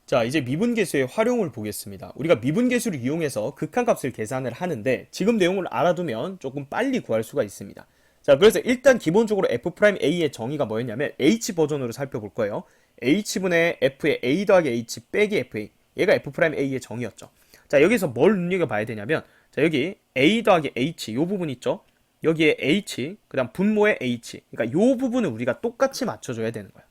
자, 이제 미분계수의 활용을 보겠습니다. 우리가 미분계수를 이용해서 극한값을 계산을 하는데 지금 내용을 알아두면 조금 빨리 구할 수가 있습니다. 자, 그래서 일단 기본적으로 f'A의 정의가 뭐였냐면 H 버전으로 살펴볼 거예요. H분의 F의 A 더하기 H 빼기 FA. 얘가 f'A의 정의였죠. 자, 여기서 뭘 눈여겨봐야 되냐면 자, 여기 A 더하기 H 요 부분 있죠? 여기에 H, 그 다음 분모의 H. 그러니까 요 부분을 우리가 똑같이 맞춰줘야 되는 거야.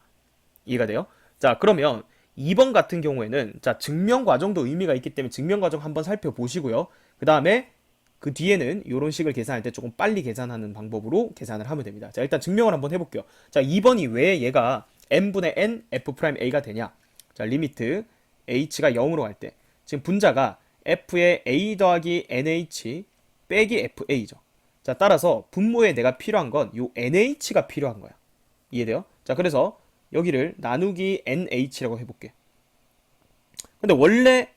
이해가 돼요? 자, 그러면 2번 같은 경우에는 자, 증명 과정도 의미가 있기 때문에 증명 과정 한번 살펴보시고요. 그 다음에 그 뒤에는 이런 식을 계산할 때 조금 빨리 계산하는 방법으로 계산을 하면 됩니다. 자, 일단 증명을 한번 해볼게요. 자, 2번이 왜 얘가 n분의 n f'a가 되냐? 자, 리미트 h가 0으로 갈 때 지금 분자가 f의 a 더하기 nh 빼기 fa죠. 자, 따라서 분모에 내가 필요한 건 요 nh가 필요한 거야. 이해돼요? 자, 그래서 여기를 나누기 nh라고 해볼게. 근데 원래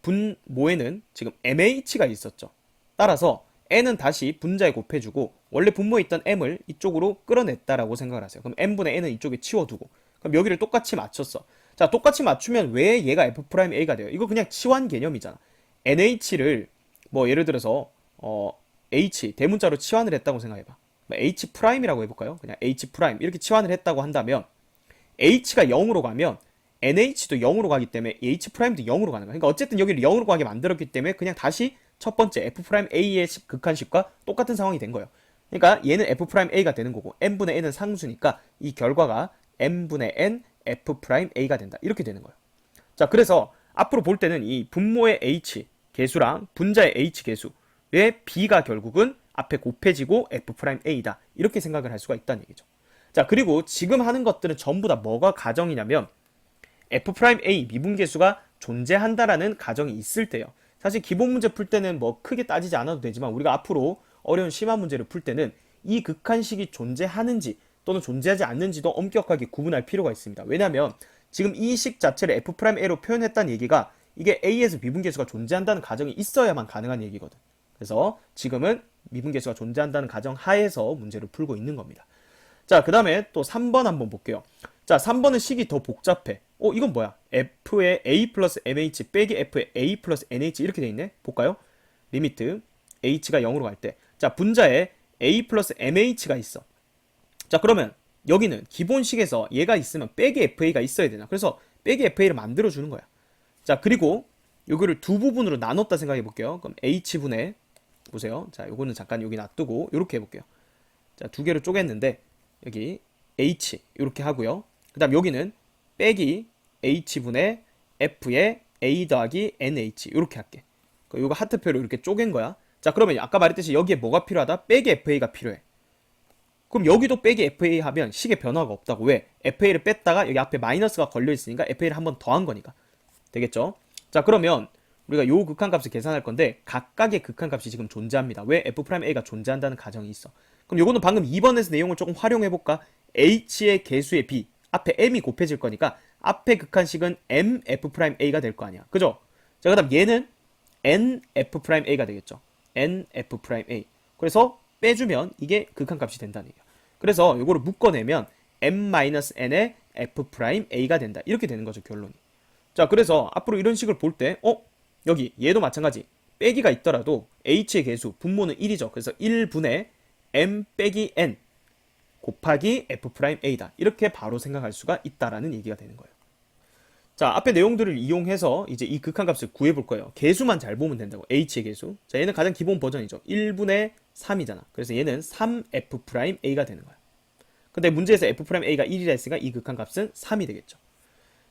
분모에는 지금 mh가 있었죠. 따라서 n은 다시 분자에 곱해주고 원래 분모에 있던 m을 이쪽으로 끌어냈다라고 생각을 하세요. 그럼 n분의 n은 이쪽에 치워두고 그럼 여기를 똑같이 맞췄어. 자, 똑같이 맞추면 왜 얘가 f'a가 돼요? 이거 그냥 치환 개념이잖아. nh를 뭐 예를 들어서 h 대문자로 치환을 했다고 생각해봐. h 프라임이라고 해볼까요? 그냥 h 프라임 이렇게 치환을 했다고 한다면 h가 0으로 가면 nh도 0으로 가기 때문에 h 프라임도 0으로 가는 거야. 그러니까 어쨌든 여기를 0으로 가게 만들었기 때문에 그냥 다시 첫 번째 f'a의 극한식과 똑같은 상황이 된 거예요. 그러니까 얘는 f'a가 되는 거고 n분의 n은 상수니까 이 결과가 n분의 n f'a가 된다. 이렇게 되는 거예요. 자, 그래서 앞으로 볼 때는 이 분모의 h 개수랑 분자의 h 개수의 b가 결국은 앞에 곱해지고 f'a다. 이렇게 생각을 할 수가 있다는 얘기죠. 자, 그리고 지금 하는 것들은 전부 다 뭐가 가정이냐면 f'A 미분계수가 존재한다라는 가정이 있을 때요. 사실 기본 문제 풀 때는 뭐 크게 따지지 않아도 되지만 우리가 앞으로 어려운 심화 문제를 풀 때는 이 극한식이 존재하는지 또는 존재하지 않는지도 엄격하게 구분할 필요가 있습니다. 왜냐하면 지금 이 식 자체를 f'A로 표현했다는 얘기가 이게 A에서 미분계수가 존재한다는 가정이 있어야만 가능한 얘기거든. 그래서 지금은 미분계수가 존재한다는 가정 하에서 문제를 풀고 있는 겁니다. 자, 그 다음에 또 3번 한번 볼게요. 자, 3번은 식이 더 복잡해. 이건 뭐야? f의 a 플러스 mh 빼기 f의 a 플러스 nh 이렇게 돼 있네? 볼까요? 리미트 h가 0으로 갈 때. 자, 분자에 a 플러스 mh가 있어. 자, 그러면 여기는 기본식에서 얘가 있으면 빼기 fa가 있어야 되나? 그래서 빼기 fa를 만들어주는 거야. 자, 그리고 요거를 두 부분으로 나눴다 생각해 볼게요. 그럼 h분의 보세요. 자, 요거는 잠깐 여기 놔두고 요렇게 해볼게요. 자, 두 개로 쪼갰는데 여기 h 이렇게 하고요. 그 다음 여기는 빼기 h분의 f의 a 더하기 nh 이렇게 할게. 이거 하트표로 이렇게 쪼갠 거야. 자, 그러면 아까 말했듯이 여기에 뭐가 필요하다? 빼기 fa가 필요해. 그럼 여기도 빼기 fa 하면 식의 변화가 없다고. 왜? fa를 뺐다가 여기 앞에 마이너스가 걸려 있으니까 fa를 한 번 더한 거니까. 되겠죠? 자, 그러면 우리가 요 극한값을 계산할 건데 각각의 극한값이 지금 존재합니다. 왜? f'a가 존재한다는 가정이 있어. 그럼 요거는 방금 2번에서 내용을 조금 활용해볼까? h의 개수의 b 앞에 m이 곱해질 거니까 앞에 극한식은 mf'a가 될 거 아니야. 그죠? 자, 그 다음 얘는 nf'a가 되겠죠. nf'a. 그래서 빼주면 이게 극한값이 된다는 얘기야. 그래서 요거를 묶어내면 m-n의 f'a가 된다. 이렇게 되는 거죠, 결론이. 자, 그래서 앞으로 이런 식을 볼 때, 여기 얘도 마찬가지. 빼기가 있더라도 h의 개수, 분모는 1이죠. 그래서 1분의 m 빼기 n 곱하기 f'a다. 이렇게 바로 생각할 수가 있다라는 얘기가 되는 거예요. 자, 앞에 내용들을 이용해서 이제 이 극한값을 구해볼 거예요. 개수만 잘 보면 된다고. h의 개수. 자, 얘는 가장 기본 버전이죠. 1분의 3이잖아. 그래서 얘는 3f'a가 되는 거야. 근데 문제에서 f'a가 1이라 했으니까 이 극한값은 3이 되겠죠.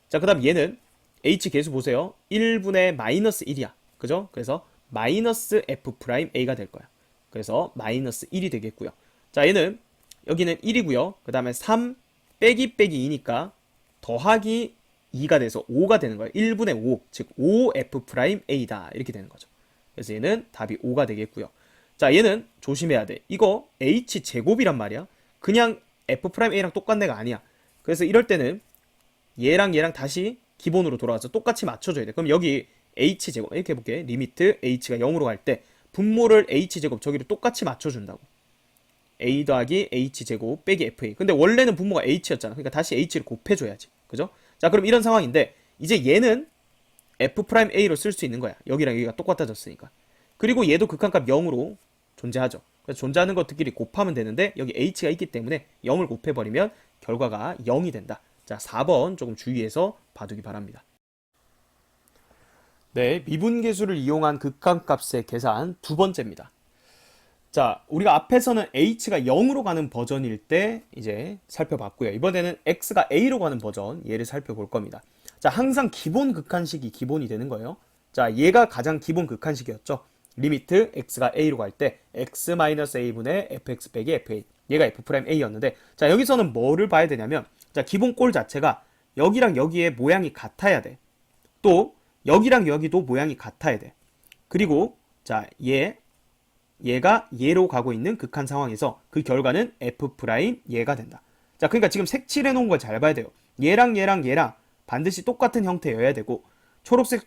자, 그 다음 얘는 h 개수 보세요. 1분의 마이너스 1이야. 그죠? 그래서 마이너스 f'a가 될 거야. 그래서 마이너스 1이 되겠고요. 자, 얘는 여기는 1이고요. 그 다음에 3 빼기 빼기 2니까 더하기 2가 돼서 5가 되는 거예요. 1분의 5, 즉 5f'a다. 이렇게 되는 거죠. 그래서 얘는 답이 5가 되겠고요. 자, 얘는 조심해야 돼. 이거 h제곱이란 말이야. 그냥 f'a랑 똑같은 애가 아니야. 그래서 이럴 때는 얘랑 얘랑 다시 기본으로 돌아가서 똑같이 맞춰줘야 돼. 그럼 여기 h제곱 이렇게 해볼게. 리미트 h가 0으로 갈 때 분모를 h제곱 저기를 똑같이 맞춰준다고. a 더하기 h제곱 빼기 fa. 근데 원래는 분모가 h였잖아. 그러니까 다시 h를 곱해줘야지. 그죠? 자, 그럼 이런 상황인데 이제 얘는 f'a로 쓸 수 있는 거야. 여기랑 여기가 똑같아졌으니까. 그리고 얘도 극한값 0으로 존재하죠. 그래서 존재하는 것들끼리 곱하면 되는데 여기 h가 있기 때문에 0을 곱해버리면 결과가 0이 된다. 자, 4번 조금 주의해서 봐두기 바랍니다. 네, 미분계수를 이용한 극한값의 계산 두 번째입니다. 자, 우리가 앞에서는 h가 0으로 가는 버전일 때 이제 살펴봤고요. 이번에는 x가 a로 가는 버전, 얘를 살펴볼 겁니다. 자, 항상 기본 극한식이 기본이 되는 거예요. 자, 얘가 가장 기본 극한식이었죠. 리미트 x가 a로 갈 때 x-a분의 fx 빼기 fa. 얘가 f'a였는데, 자, 여기서는 뭐를 봐야 되냐면, 자, 기본 꼴 자체가 여기랑 여기의 모양이 같아야 돼. 또 여기랑 여기도 모양이 같아야 돼. 그리고 자, 얘가 얘로 가고 있는 극한 상황에서 그 결과는 f'얘가 된다. 자, 그러니까 지금 색칠해 놓은 걸 잘 봐야 돼요. 얘랑 반드시 똑같은 형태여야 되고, 초록색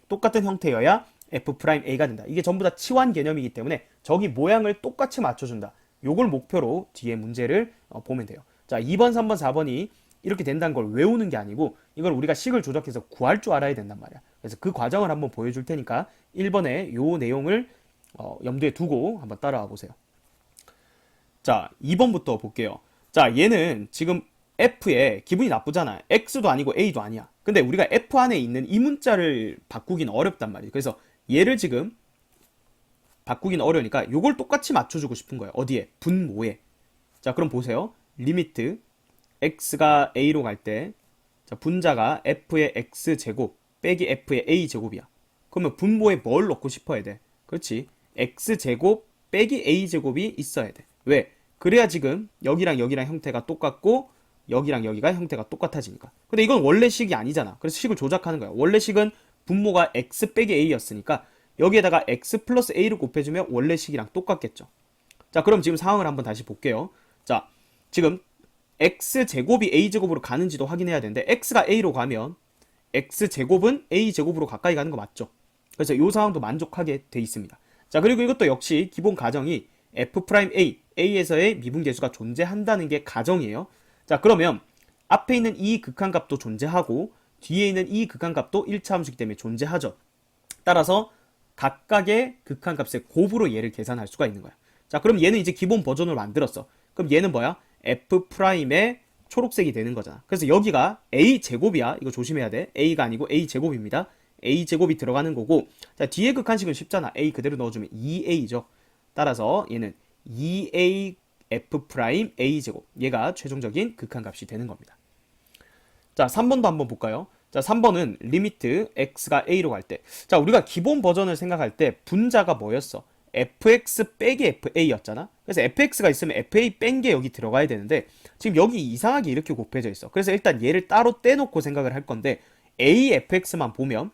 똑같은 형태여야 f'a가 된다. 이게 전부 다 치환 개념이기 때문에 저기 모양을 똑같이 맞춰준다. 요걸 목표로 뒤에 문제를 보면 돼요. 자, 2번, 3번, 4번이 이렇게 된다는 걸 외우는 게 아니고 이걸 우리가 식을 조작해서 구할 줄 알아야 된단 말이야. 그래서 그 과정을 한번 보여줄 테니까 1번에 요 내용을 염두에 두고 한번 따라와 보세요. 자, 2번부터 볼게요. 자, 얘는 지금 F에 기분이 나쁘잖아. X도 아니고 A도 아니야. 근데 우리가 F 안에 있는 이 문자를 바꾸기는 어렵단 말이에요. 그래서 얘를 지금 바꾸기는 어려우니까 요걸 똑같이 맞춰주고 싶은 거예요. 어디에? 분모에. 자, 그럼 보세요. 리미트 x가 a로 갈 때, 자, 분자가 f의 x제곱 빼기 f의 a제곱이야. 그러면 분모에 뭘 넣고 싶어야 돼? 그렇지. x제곱 빼기 a제곱이 있어야 돼. 왜? 그래야 지금 여기랑 형태가 똑같고 여기랑 여기가 형태가 똑같아지니까. 근데 이건 원래 식이 아니잖아. 그래서 식을 조작하는 거야. 원래 식은 분모가 x 빼기 a였으니까 여기에다가 x 플러스 a를 곱해주면 원래 식이랑 똑같겠죠. 자, 그럼 지금 상황을 한번 다시 볼게요. 자, 지금 x제곱이 a제곱으로 가는지도 확인해야 되는데 x가 a로 가면 x제곱은 a제곱으로 가까이 가는 거 맞죠? 그래서 이 상황도 만족하게 돼 있습니다. 자, 그리고 이것도 역시 기본 가정이 f'A, a에서의 미분계수가 존재한다는 게 가정이에요. 자, 그러면 앞에 있는 이 극한값도 존재하고 뒤에 있는 이 극한값도 1차 함수이기 때문에 존재하죠. 따라서 각각의 극한값의 곱으로 얘를 계산할 수가 있는 거야. 자, 그럼 얘는 이제 기본 버전으로 만들었어. 그럼 얘는 뭐야? f'의 초록색이 되는 거잖아. 그래서 여기가 a제곱이야. 이거 조심해야 돼. a가 아니고 a제곱입니다. a제곱이 들어가는 거고, 자, 뒤에 극한식은 쉽잖아. a 그대로 넣어주면 2a죠. 따라서 얘는 2a f'a제곱. 얘가 최종적인 극한값이 되는 겁니다. 자, 3번도 한번 볼까요? 자, 3번은 리미트 x가 a로 갈 때, 자, 우리가 기본 버전을 생각할 때 분자가 뭐였어? fx 빼기 fa였잖아. 그래서 fx가 있으면 fa 뺀 게 여기 들어가야 되는데 지금 여기 이상하게 이렇게 곱해져 있어. 그래서 일단 얘를 따로 떼놓고 생각을 할 건데 afx만 보면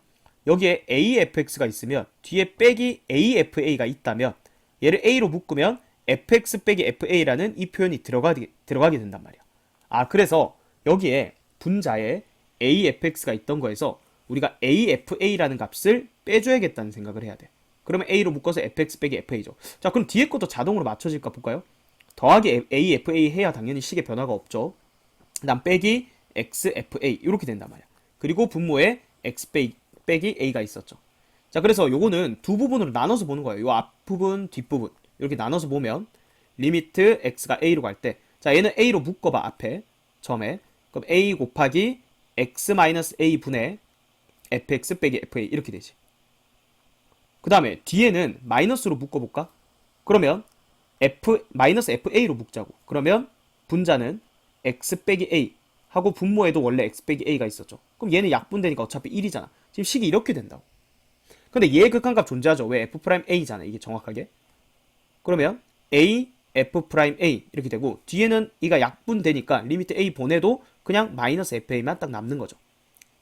여기에 afx가 있으면 뒤에 빼기 afa가 있다면 얘를 a로 묶으면 fx 빼기 fa라는 이 표현이 들어가게 된단 말이야. 아, 그래서 여기에 분자에 afx가 있던 거에서 우리가 afa라는 값을 빼줘야겠다는 생각을 해야 돼. 그러면 a로 묶어서 fx 빼기 fa죠. 자, 그럼 뒤에 것도 자동으로 맞춰질까 볼까요? 더하기 a, fa 해야 당연히 식의 변화가 없죠. 난 빼기 x, fa 이렇게 된단 말이야. 그리고 분모에 x 빼기 a가 있었죠. 자, 그래서 요거는 두 부분으로 나눠서 보는 거예요. 요 앞부분, 뒷부분 이렇게 나눠서 보면 리미트 x가 a로 갈 때, 자, 얘는 a로 묶어봐. 앞에 처음에 그럼 a 곱하기 x-a 분의 fx 빼기 fa 이렇게 되지. 그 다음에 뒤에는 마이너스로 묶어볼까? 그러면 fa로 묶자고. 그러면 분자는 x 빼기 a 하고 분모에도 원래 x 빼기 a가 있었죠. 그럼 얘는 약분되니까 어차피 1이잖아. 지금 식이 이렇게 된다고. 근데 얘 극한값 존재하죠. 왜? f'a잖아. 이게 정확하게. 그러면 a, f'a 이렇게 되고 뒤에는 이가 약분되니까 리미트 a 보내도 그냥 마이너스 fa만 딱 남는 거죠.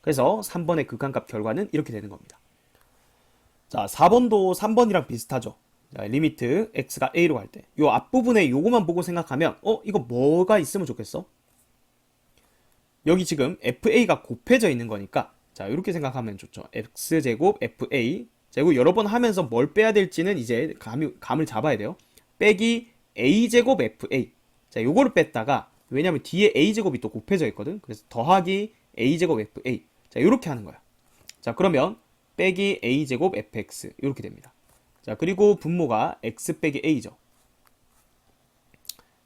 그래서 3번의 극한값 결과는 이렇게 되는 겁니다. 자, 4번도 3번이랑 비슷하죠. 자, 리미트 x가 a로 갈 때 요 앞부분에 요거만 보고 생각하면 이거 뭐가 있으면 좋겠어? 여기 지금 fa가 곱해져 있는 거니까 자, 이렇게 생각하면 좋죠. x제곱 fa 제곱 여러 번 하면서 뭘 빼야 될지는 이제 감을 잡아야 돼요. 빼기 a제곱 fa. 자, 요거를 뺐다가 왜냐면 뒤에 a제곱이 또 곱해져 있거든. 그래서 더하기 a제곱 fa. 자, 요렇게 하는 거야. 자, 그러면 빼기 a제곱 fx 이렇게 됩니다. 자, 그리고 분모가 x 빼기 a죠.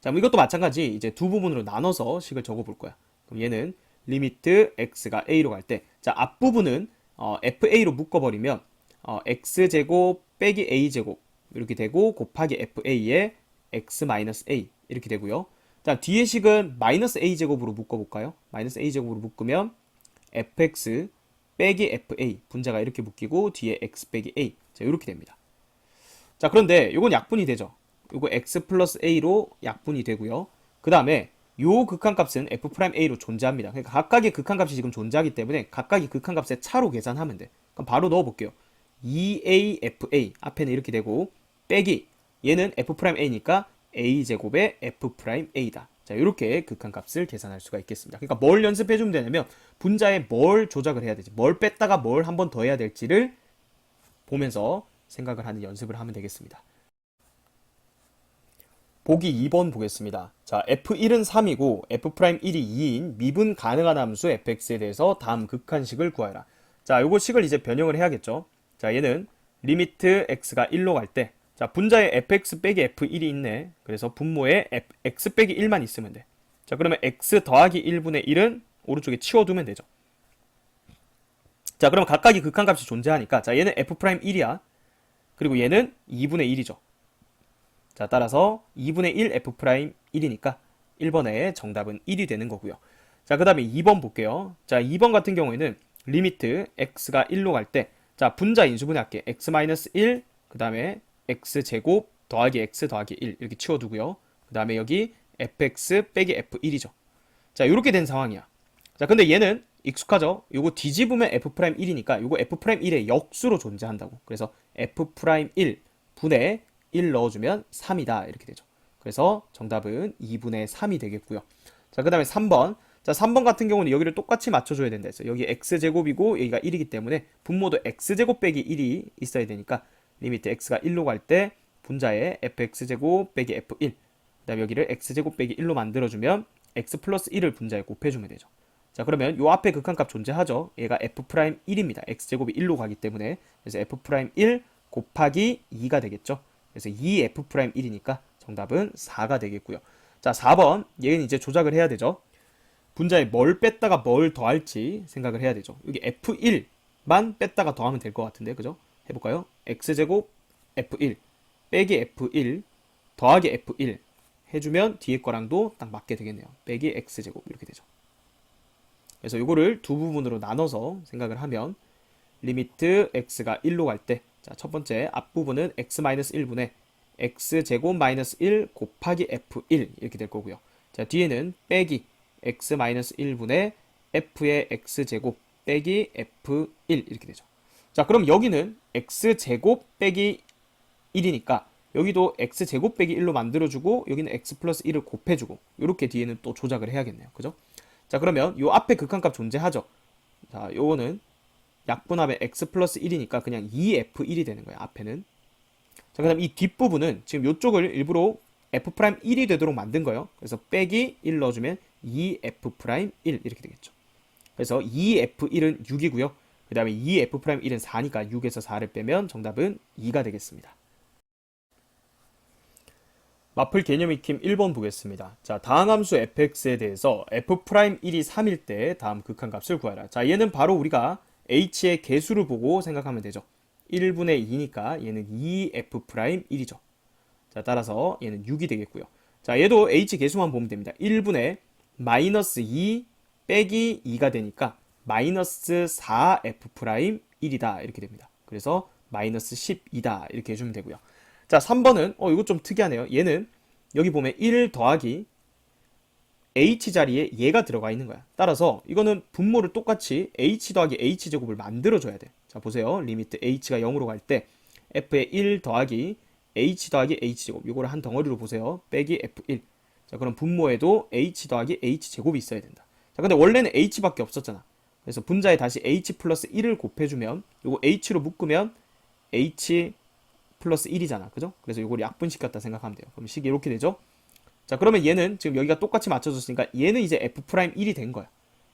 자, 뭐 이것도 마찬가지 이제 두 부분으로 나눠서 식을 적어 볼 거야. 그럼 얘는 리미트 x가 a로 갈 때, 자, 앞부분은 fa로 묶어버리면 x제곱 빼기 a제곱 이렇게 되고 곱하기 fa에 x 마이너스 a 이렇게 되고요. 자, 뒤에 식은 마이너스 a제곱으로 묶어볼까요? 마이너스 a제곱으로 묶으면 fx 빼기 fa 분자가 이렇게 묶이고 뒤에 x 빼기 a, 자, 이렇게 됩니다. 자, 그런데 요건 약분이 되죠. 요거 x 플러스 a로 약분이 되고요. 그 다음에 요 극한값은 f'a로 존재합니다. 그러니까 각각의 극한값이 지금 존재하기 때문에 각각의 극한값의 차로 계산하면 돼. 그럼 바로 넣어볼게요. 2afa 앞에는 이렇게 되고 빼기 얘는 f'a니까 a제곱의 f'a다. 자, 이렇게 극한값을 계산할 수가 있겠습니다. 그러니까 뭘 연습해주면 되냐면 분자에 뭘 조작을 해야 되지, 뭘 뺐다가 뭘 한 번 더 해야 될지를 보면서 생각을 하는 연습을 하면 되겠습니다. 보기 2번 보겠습니다. 자, f1은 3이고 f'1이 2인 미분 가능한 함수 fx에 대해서 다음 극한식을 구하라. 자, 요거 식을 이제 변형을 해야겠죠. 자, 얘는 리미트 x가 1로 갈 때, 자, 분자에 fx 빼기 f1이 있네. 그래서 분모에 x 빼기 1만 있으면 돼. 자, 그러면 x 더하기 1분의 1은 오른쪽에 치워두면 되죠. 자, 그러면 각각이 극한값이 존재하니까, 자, 얘는 f'1이야. 그리고 얘는 2분의 1이죠. 자, 따라서 2분의 1 f'1이니까 1번의 정답은 1이 되는 거고요. 자, 그 다음에 2번 볼게요. 자, 2번 같은 경우에는 리미트 x가 1로 갈 때, 자, 분자 인수분해할게. x-1, 그 다음에 x제곱 더하기 x 더하기 1 이렇게 치워두고요. 그 다음에 여기 fx 빼기 f1이죠. 자, 이렇게 된 상황이야. 자, 근데 얘는 익숙하죠? 요거 뒤집으면 f'1이니까 요거 f'1의 역수로 존재한다고. 그래서 f'1 분의 1 넣어주면 3이다 이렇게 되죠. 그래서 정답은 2분의 3이 되겠고요. 자, 그 다음에 3번. 자, 3번 같은 경우는 여기를 똑같이 맞춰줘야 된다 했어요. 여기 x제곱이고 여기가 1이기 때문에 분모도 x제곱 빼기 1이 있어야 되니까 리미트 x가 1로 갈 때 분자에 fx제곱 빼기 f1, 그 다음에 여기를 x제곱 빼기 1로 만들어주면 x 플러스 1을 분자에 곱해주면 되죠. 자, 그러면 요 앞에 극한값 존재하죠. 얘가 f'1입니다. x제곱이 1로 가기 때문에. 그래서 f'1 곱하기 2가 되겠죠. 그래서 2f'1이니까 정답은 4가 되겠고요. 자, 4번. 얘는 이제 조작을 해야 되죠. 분자에 뭘 뺐다가 뭘 더할지 생각을 해야 되죠. 여기 f1만 뺐다가 더하면 될 것 같은데, 그죠? 해볼까요? x제곱 f1 빼기 f1 더하기 f1 해주면 뒤에 거랑도 딱 맞게 되겠네요. 빼기 x제곱 이렇게 되죠. 그래서 이거를 두 부분으로 나눠서 생각을 하면 리미트 x가 1로 갈 때, 자, 첫 번째 앞부분은 x-1분의 x제곱 마이너스 1 곱하기 f1 이렇게 될 거고요. 자, 뒤에는 빼기 x-1분의 f의 x제곱 빼기 f1 이렇게 되죠. 자, 그럼 여기는 x제곱 빼기 1이니까 여기도 x제곱 빼기 1로 만들어주고 여기는 x 플러스 1을 곱해주고 이렇게 뒤에는 또 조작을 해야겠네요. 그죠? 자, 그러면 요 앞에 극한값 존재하죠. 자, 요거는 약분하면 x 플러스 1이니까 그냥 2f1이 되는 거예요. 앞에는. 자, 그 다음 이 뒷부분은 지금 요쪽을 일부러 f'1이 되도록 만든 거예요. 그래서 빼기 1 넣어주면 2f'1 이렇게 되겠죠. 그래서 2f1은 6이고요. 그 다음에 2f'1은 4니까 6에서 4를 빼면 정답은 2가 되겠습니다. 마플 개념 익힘 1번 보겠습니다. 자, 다항함수 fx에 대해서 f'1이 3일 때 다음 극한값을 구하라. 자, 얘는 바로 우리가 h의 개수를 보고 생각하면 되죠. 1분의 2니까 얘는 2f'1이죠. 자, 따라서 얘는 6이 되겠고요. 자, 얘도 h 개수만 보면 됩니다. 1분의 마이너스 2 빼기 2가 되니까 마이너스 4f'1이다 이렇게 됩니다. 그래서 마이너스 12다 이렇게 해주면 되고요. 자, 3번은 이거 좀 특이하네요. 얘는 여기 보면 1 더하기 h 자리에 얘가 들어가 있는 거야. 따라서 이거는 분모를 똑같이 h 더하기 h제곱을 만들어줘야 돼. 자, 보세요. 리미트 h가 0으로 갈 때 f의 1 더하기 h 더하기 h제곱 이거를 한 덩어리로 보세요. 빼기 f1. 자, 그럼 분모에도 h 더하기 h제곱이 있어야 된다. 자, 근데 원래는 h밖에 없었잖아. 그래서 분자에 다시 h 플러스 1을 곱해주면 이거 h로 묶으면 h 플러스 1이잖아. 그죠? 그래서 이걸 약분시켰다 생각하면 돼요. 그럼 식이 이렇게 되죠? 자, 그러면 얘는 지금 여기가 똑같이 맞춰졌으니까 얘는 이제 f'1이 된 거야.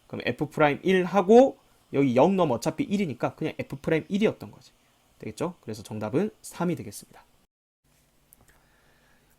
그럼 f'1 하고 여기 0 넣으면 어차피 1이니까 그냥 F'1이었던 거지. 되겠죠? 그래서 정답은 3이 되겠습니다.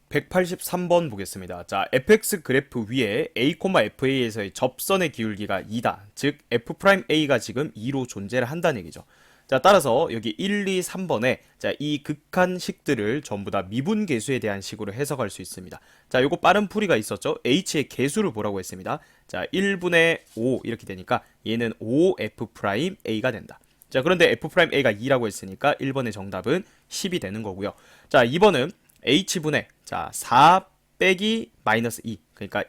183번 보겠습니다. 자, fx 그래프 위에 a, fa에서의 접선의 기울기가 2다. 즉 f'a가 지금 2로 존재를 한다는 얘기죠. 자, 따라서 여기 1, 2, 3번에 자, 이 극한식들을 전부 다 미분계수에 대한 식으로 해석할 수 있습니다. 자, 요거 빠른 풀이가 있었죠. h의 계수를 보라고 했습니다. 자, 1분의 5 이렇게 되니까 얘는 5f'a가 된다. 자, 그런데 f'a가 2라고 했으니까 1번의 정답은 10이 되는 거고요. 자, 2번은 h분의 자, 4 빼기 마이너스 2 그러니까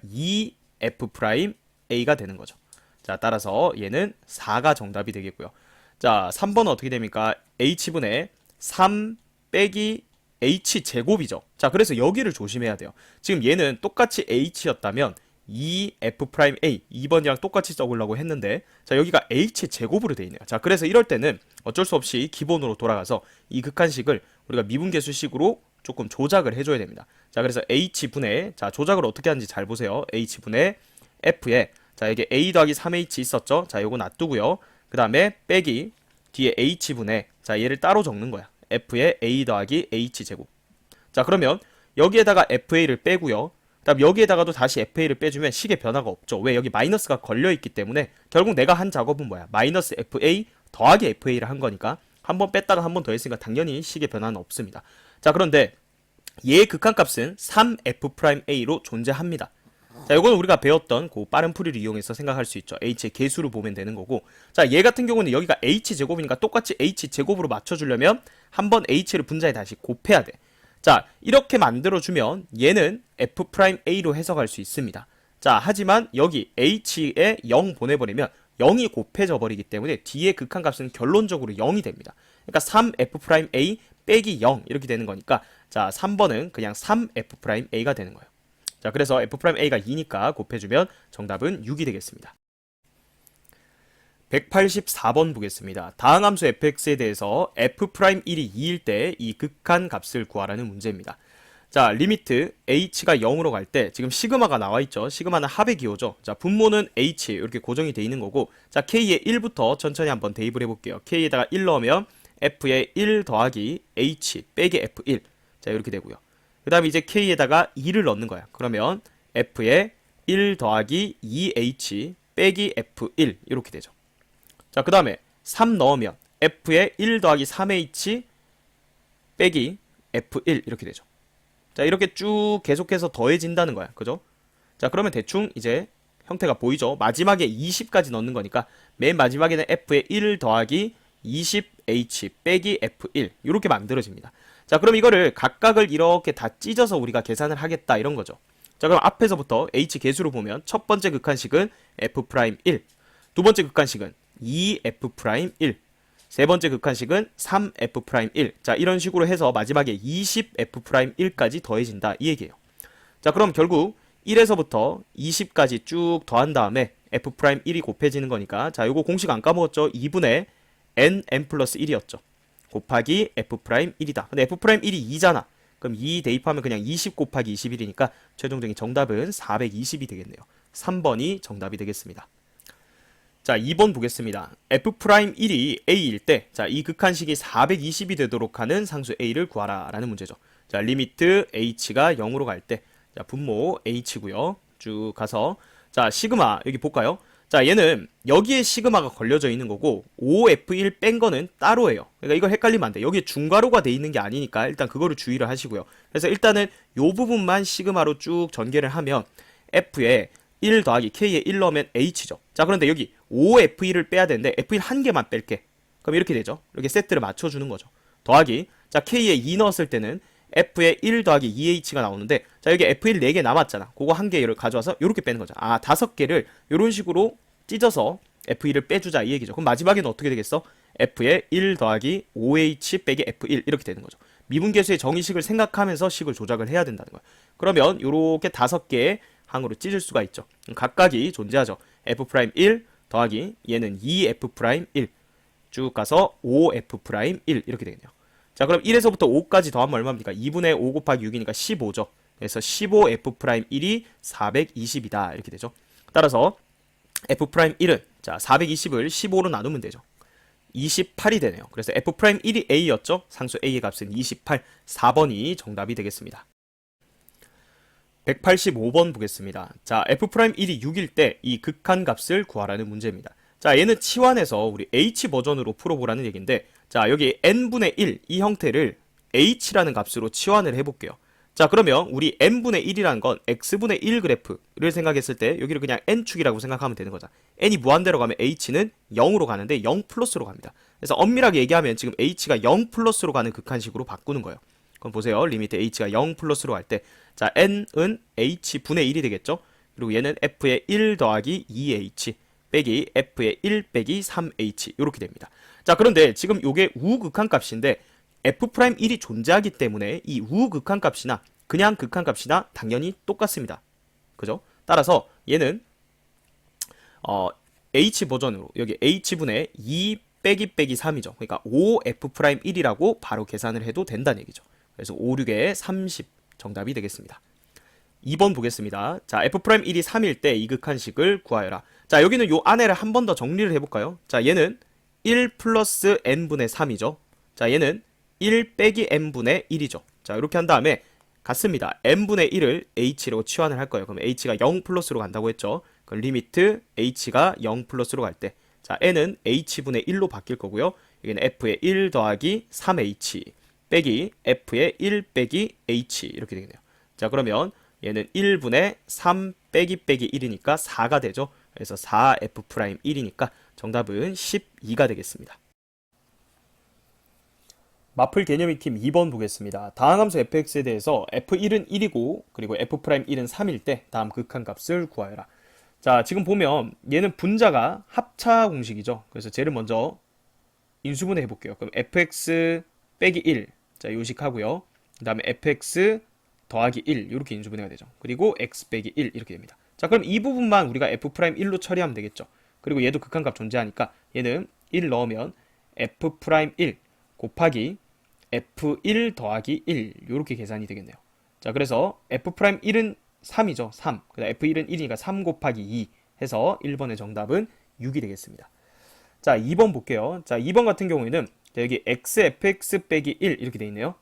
2f'a가 되는 거죠. 자, 따라서 얘는 4가 정답이 되겠고요. 자, 3번은 어떻게 됩니까? h분의 3 빼기 h제곱이죠. 자, 그래서 여기를 조심해야 돼요. 지금 얘는 똑같이 h였다면 2f'a 2번이랑 똑같이 적으려고 했는데 자, 여기가 h제곱으로 돼 있네요. 자, 그래서 이럴 때는 어쩔 수 없이 기본으로 돌아가서 이 극한식을 우리가 미분계수식으로 조금 조작을 해줘야 됩니다. 자, 그래서 h분의 자, 조작을 어떻게 하는지 잘 보세요. h분의 f에 자, 이게 a 더하기 3h 있었죠. 자, 요거 놔두고요. 그 다음에 빼기 뒤에 h분의 자, 얘를 따로 적는 거야. f의 a 더하기 h제곱. 자, 그러면 여기에다가 fa를 빼고요. 그 다음 여기에다가도 다시 fa를 빼주면 식의 변화가 없죠. 왜? 여기 마이너스가 걸려있기 때문에 결국 내가 한 작업은 뭐야? 마이너스 fa 더하기 fa를 한 거니까 한 번 뺐다가 한 번 더 했으니까 당연히 식의 변화는 없습니다. 자, 그런데 얘의 극한값은 3f'a로 존재합니다. 자, 이건 우리가 배웠던 그 빠른 풀이를 이용해서 생각할 수 있죠. h의 계수를 보면 되는 거고. 자, 얘 같은 경우는 여기가 h제곱이니까 똑같이 h제곱으로 맞춰주려면 한번 h를 분자에 다시 곱해야 돼. 자, 이렇게 만들어주면 얘는 f'a로 해석할 수 있습니다. 자, 하지만 여기 h에 0 보내버리면 0이 곱해져 버리기 때문에 뒤에 극한값은 결론적으로 0이 됩니다. 그러니까 3f'a 빼기 0 이렇게 되는 거니까 자, 3번은 그냥 3f'a가 되는 거예요. 자, 그래서 f'a가 2니까 곱해주면 정답은 6이 되겠습니다. 184번 보겠습니다. 다항 함수 fx에 대해서 f'1이 2일 때 이 극한 값을 구하라는 문제입니다. 자, 리미트 h가 0으로 갈 때 지금 시그마가 나와 있죠. 시그마는 합의 기호죠. 자, 분모는 h 이렇게 고정이 돼 있는 거고 자, k의 1부터 천천히 한번 대입을 해볼게요. k에다가 1 넣으면 f의 1 더하기 h 빼기 f1 자, 이렇게 되고요. 그 다음에 이제 k에다가 2를 넣는 거야. 그러면 f의 1 더하기 2h 빼기 f1 이렇게 되죠. 자, 그 다음에 3 넣으면 f의 1 더하기 3h 빼기 f1 이렇게 되죠. 자, 이렇게 쭉 계속해서 더해진다는 거야. 그죠? 자, 그러면 대충 이제 형태가 보이죠? 마지막에 20까지 넣는 거니까 맨 마지막에는 f의 1 더하기 20h 빼기 f1 이렇게 만들어집니다. 자, 그럼 이거를 각각을 이렇게 다 찢어서 우리가 계산을 하겠다 이런 거죠. 자, 그럼 앞에서부터 h 계수로 보면 첫 번째 극한식은 f'1, 두 번째 극한식은 2f'1, 세 번째 극한식은 3f'1. 자, 이런 식으로 해서 마지막에 20f'1까지 더해진다 이 얘기예요. 자, 그럼 결국 1에서부터 20까지 쭉 더한 다음에 f'1이 곱해지는 거니까 자, 요거 공식 안 까먹었죠? 2분의 n 플러스 1이었죠. 곱하기 f'1이다. 근데 f'1이 2잖아. 그럼 2 대입하면 그냥 20 곱하기 21이니까 최종적인 정답은 420이 되겠네요. 3번이 정답이 되겠습니다. 자, 2번 보겠습니다. f'1이 a일 때, 자, 이 극한식이 420이 되도록 하는 상수 a를 구하라 라는 문제죠. 자, 리미트 h가 0으로 갈 때, 자, 분모 h고요. 쭉 가서, 자, 시그마 여기 볼까요? 자, 얘는 여기에 시그마가 걸려져 있는 거고 5f1 뺀 거는 따로예요. 그러니까 이걸 헷갈리면 안 돼. 여기에 중괄호가 돼 있는 게 아니니까 일단 그거를 주의를 하시고요. 그래서 일단은 요 부분만 시그마로 쭉 전개를 하면 f에 1 더하기 k에 1 넣으면 h죠. 자, 그런데 여기 5f1을 빼야 되는데 f1 한 개만 뺄게. 그럼 이렇게 되죠. 이렇게 세트를 맞춰주는 거죠. 더하기 자, k에 2 넣었을 때는 f에 1 더하기 2h가 나오는데 자, 여기 f1 4개 남았잖아. 그거 한 개를 가져와서 이렇게 빼는 거죠. 아, 5개를 이런 식으로 찢어서 f1을 빼주자 이 얘기죠. 그럼 마지막에는 어떻게 되겠어? f에 1 더하기 5h 빼기 f1 이렇게 되는 거죠. 미분계수의 정의식을 생각하면서 식을 조작을 해야 된다는 거예요. 그러면 요렇게 5개의 항으로 찢을 수가 있죠. 각각이 존재하죠. f'1 더하기 얘는 2f'1 쭉 가서 5f'1 이렇게 되겠네요. 자, 그럼 1에서부터 5까지 더하면 얼마입니까? 2분의 5 곱하기 6이니까 15죠. 그래서 15f'1이 420이다 이렇게 되죠. 따라서 F'1은 자 420을 15로 나누면 되죠. 28이 되네요. 그래서 F'1이 A였죠. 상수 A의 값은 28, 4번이 정답이 되겠습니다. 185번 보겠습니다. 자, F'1이 6일 때 이 극한값을 구하라는 문제입니다. 자, 얘는 치환해서 우리 H 버전으로 풀어보라는 얘기인데, 자, 여기 n분의 1 이 형태를 H라는 값으로 치환을 해볼게요. 자, 그러면 우리 n분의 1이라는 건 x분의 1 그래프를 생각했을 때 여기를 그냥 n축이라고 생각하면 되는 거죠. n이 무한대로 가면 h는 0으로 가는데 0 플러스로 갑니다. 그래서 엄밀하게 얘기하면 지금 h가 0 플러스로 가는 극한식으로 바꾸는 거예요. 그럼 보세요. 리미트 h가 0 플러스로 갈 때, 자, n은 h분의 1이 되겠죠? 그리고 얘는 f의 1 더하기 2h 빼기 f의 1 빼기 3h 이렇게 됩니다. 자, 그런데 지금 요게 우극한값인데 F'1이 존재하기 때문에 이 우극한값이나 그냥 극한값이나 당연히 똑같습니다. 그죠? 따라서 얘는 H 버전으로 여기 H분의 2 빼기 빼기 3이죠. 그러니까 5F'1이라고 바로 계산을 해도 된다는 얘기죠. 그래서 5, 6에 30 정답이 되겠습니다. 2번 보겠습니다. 자, F'1이 3일 때 이 극한식을 구하여라. 자, 여기는 요 안에를 한 번 더 정리를 해볼까요? 자, 얘는 1 플러스 n분의 3이죠. 자, 얘는 1 빼기 n분의 1이죠. 자, 이렇게 한 다음에 같습니다. n분의 1을 h로 치환을 할 거예요. 그럼 h가 0 플러스로 간다고 했죠. 그럼 리미트 h가 0 플러스로 갈 때, 자, n은 h분의 1로 바뀔 거고요. 여기는 f의 1 더하기 3h 빼기 f의 1 빼기 h 이렇게 되겠네요. 자, 그러면 얘는 1분의 3 빼기 빼기 1이니까 4가 되죠. 그래서 4F'1이니까 정답은 12가 되겠습니다. 마플 개념 익힘 2번 보겠습니다. 다항함수 fx에 대해서 f1은 1이고 그리고 f'1은 3일 때 다음 극한값을 구하여라. 자, 지금 보면 얘는 분자가 합차 공식이죠. 그래서 쟤를 먼저 인수분해 해볼게요. 그럼 fx 빼기 1, 자, 요식하고요. 그 다음에 fx 더하기 1 이렇게 인수분해가 되죠. 그리고 x 빼기 1 이렇게 됩니다. 자, 그럼 이 부분만 우리가 f'1로 처리하면 되겠죠. 그리고 얘도 극한값 존재하니까 얘는 1 넣으면 f'1 곱하기 f1 더하기 1 이렇게 계산이 되겠네요. 자, 그래서 f'1은 3이죠. 3. 그다음 f1은 1이니까 3 곱하기 2 해서 1번의 정답은 6이 되겠습니다. 자, 2번 볼게요. 자, 2번 같은 경우에는 여기 x fx 빼기 1 이렇게 돼 있네요.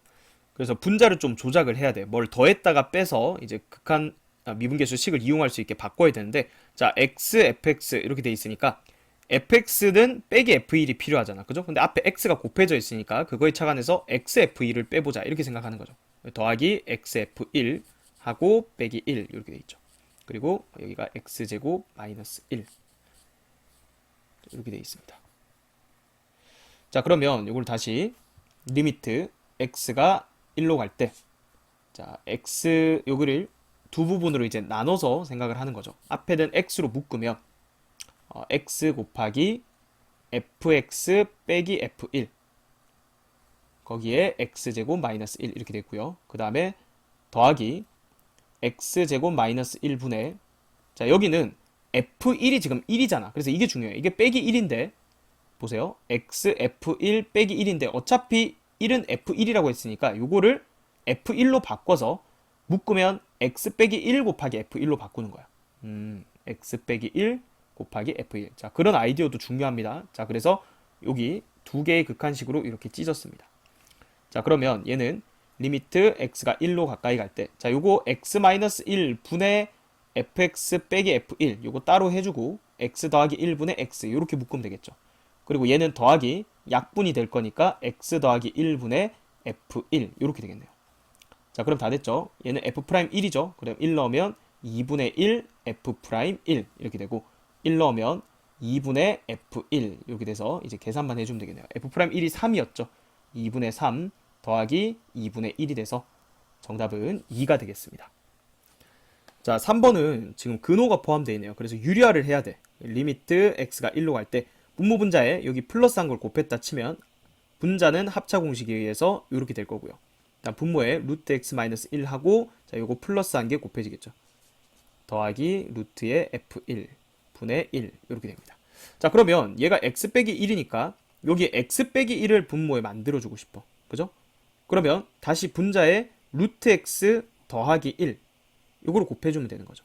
그래서 분자를 좀 조작을 해야 돼. 뭘 더했다가 빼서 이제 극한 미분계수 식을 이용할 수 있게 바꿔야 되는데, 자, x fx 이렇게 돼 있으니까 fx는 빼기 f1이 필요하잖아. 그죠? 근데 앞에 x가 곱해져 있으니까 그거에 착안해서 xf1을 빼보자 이렇게 생각하는 거죠. 더하기 xf1 하고 빼기 1 이렇게 돼 있죠. 그리고 여기가 x제곱 마이너스 1 이렇게 돼 있습니다. 자, 그러면 이걸 다시 리미트 x가 1로 갈 때, 자, x 여기를 두 부분으로 이제 나눠서 생각을 하는 거죠. 앞에는 x로 묶으면 x 곱하기 fx 빼기 f1 거기에 x제곱 마이너스 1 이렇게 됐고요. 그 다음에 더하기 x제곱 마이너스 1분의, 자, 여기는 f1이 지금 1이잖아. 그래서 이게 중요해요. 이게 빼기 1인데 보세요. x f1 빼기 1인데 어차피 1은 f1이라고 했으니까 요거를 f1로 바꿔서 묶으면 x 빼기 1 곱하기 f1로 바꾸는 거야. x 빼기 1 곱하기 f1. 자, 그런 아이디어도 중요합니다. 자, 그래서 여기 두 개의 극한식으로 이렇게 찢었습니다. 자, 그러면 얘는 리미트 x가 1로 가까이 갈 때, 자, 요거 x-1 분의 fx 빼기 f1 요거 따로 해주고 x 더하기 1분의 x 요렇게 묶으면 되겠죠. 그리고 얘는 더하기 약분이 될 거니까 x 더하기 1분의 f1 요렇게 되겠네요. 자, 그럼 다 됐죠. 얘는 f'1이죠. 그럼 1 넣으면 2분의 1 f'1 이렇게 되고 1 넣으면 2분의 f1 이렇게 돼서 이제 계산만 해주면 되겠네요. f'1이 3이었죠. 2분의 3 더하기 2분의 1이 돼서 정답은 2가 되겠습니다. 자, 3번은 지금 근호가 포함되어 있네요. 그래서 유리화를 해야 돼. 리미트 x가 1로 갈 때 분모분자에 여기 플러스한 걸 곱했다 치면 분자는 합차 공식에 의해서 이렇게 될 거고요. 분모에 루트 x 마이너스 1 하고, 자, 요거 플러스한 게 곱해지겠죠. 더하기 루트의 f1 분의 1 이렇게 됩니다. 자, 그러면 얘가 x 빼기 1이니까 여기 x 빼기 1을 분모에 만들어주고 싶어. 그죠? 그러면 다시 분자에 루트 x 더하기 1 요거를 곱해주면 되는 거죠.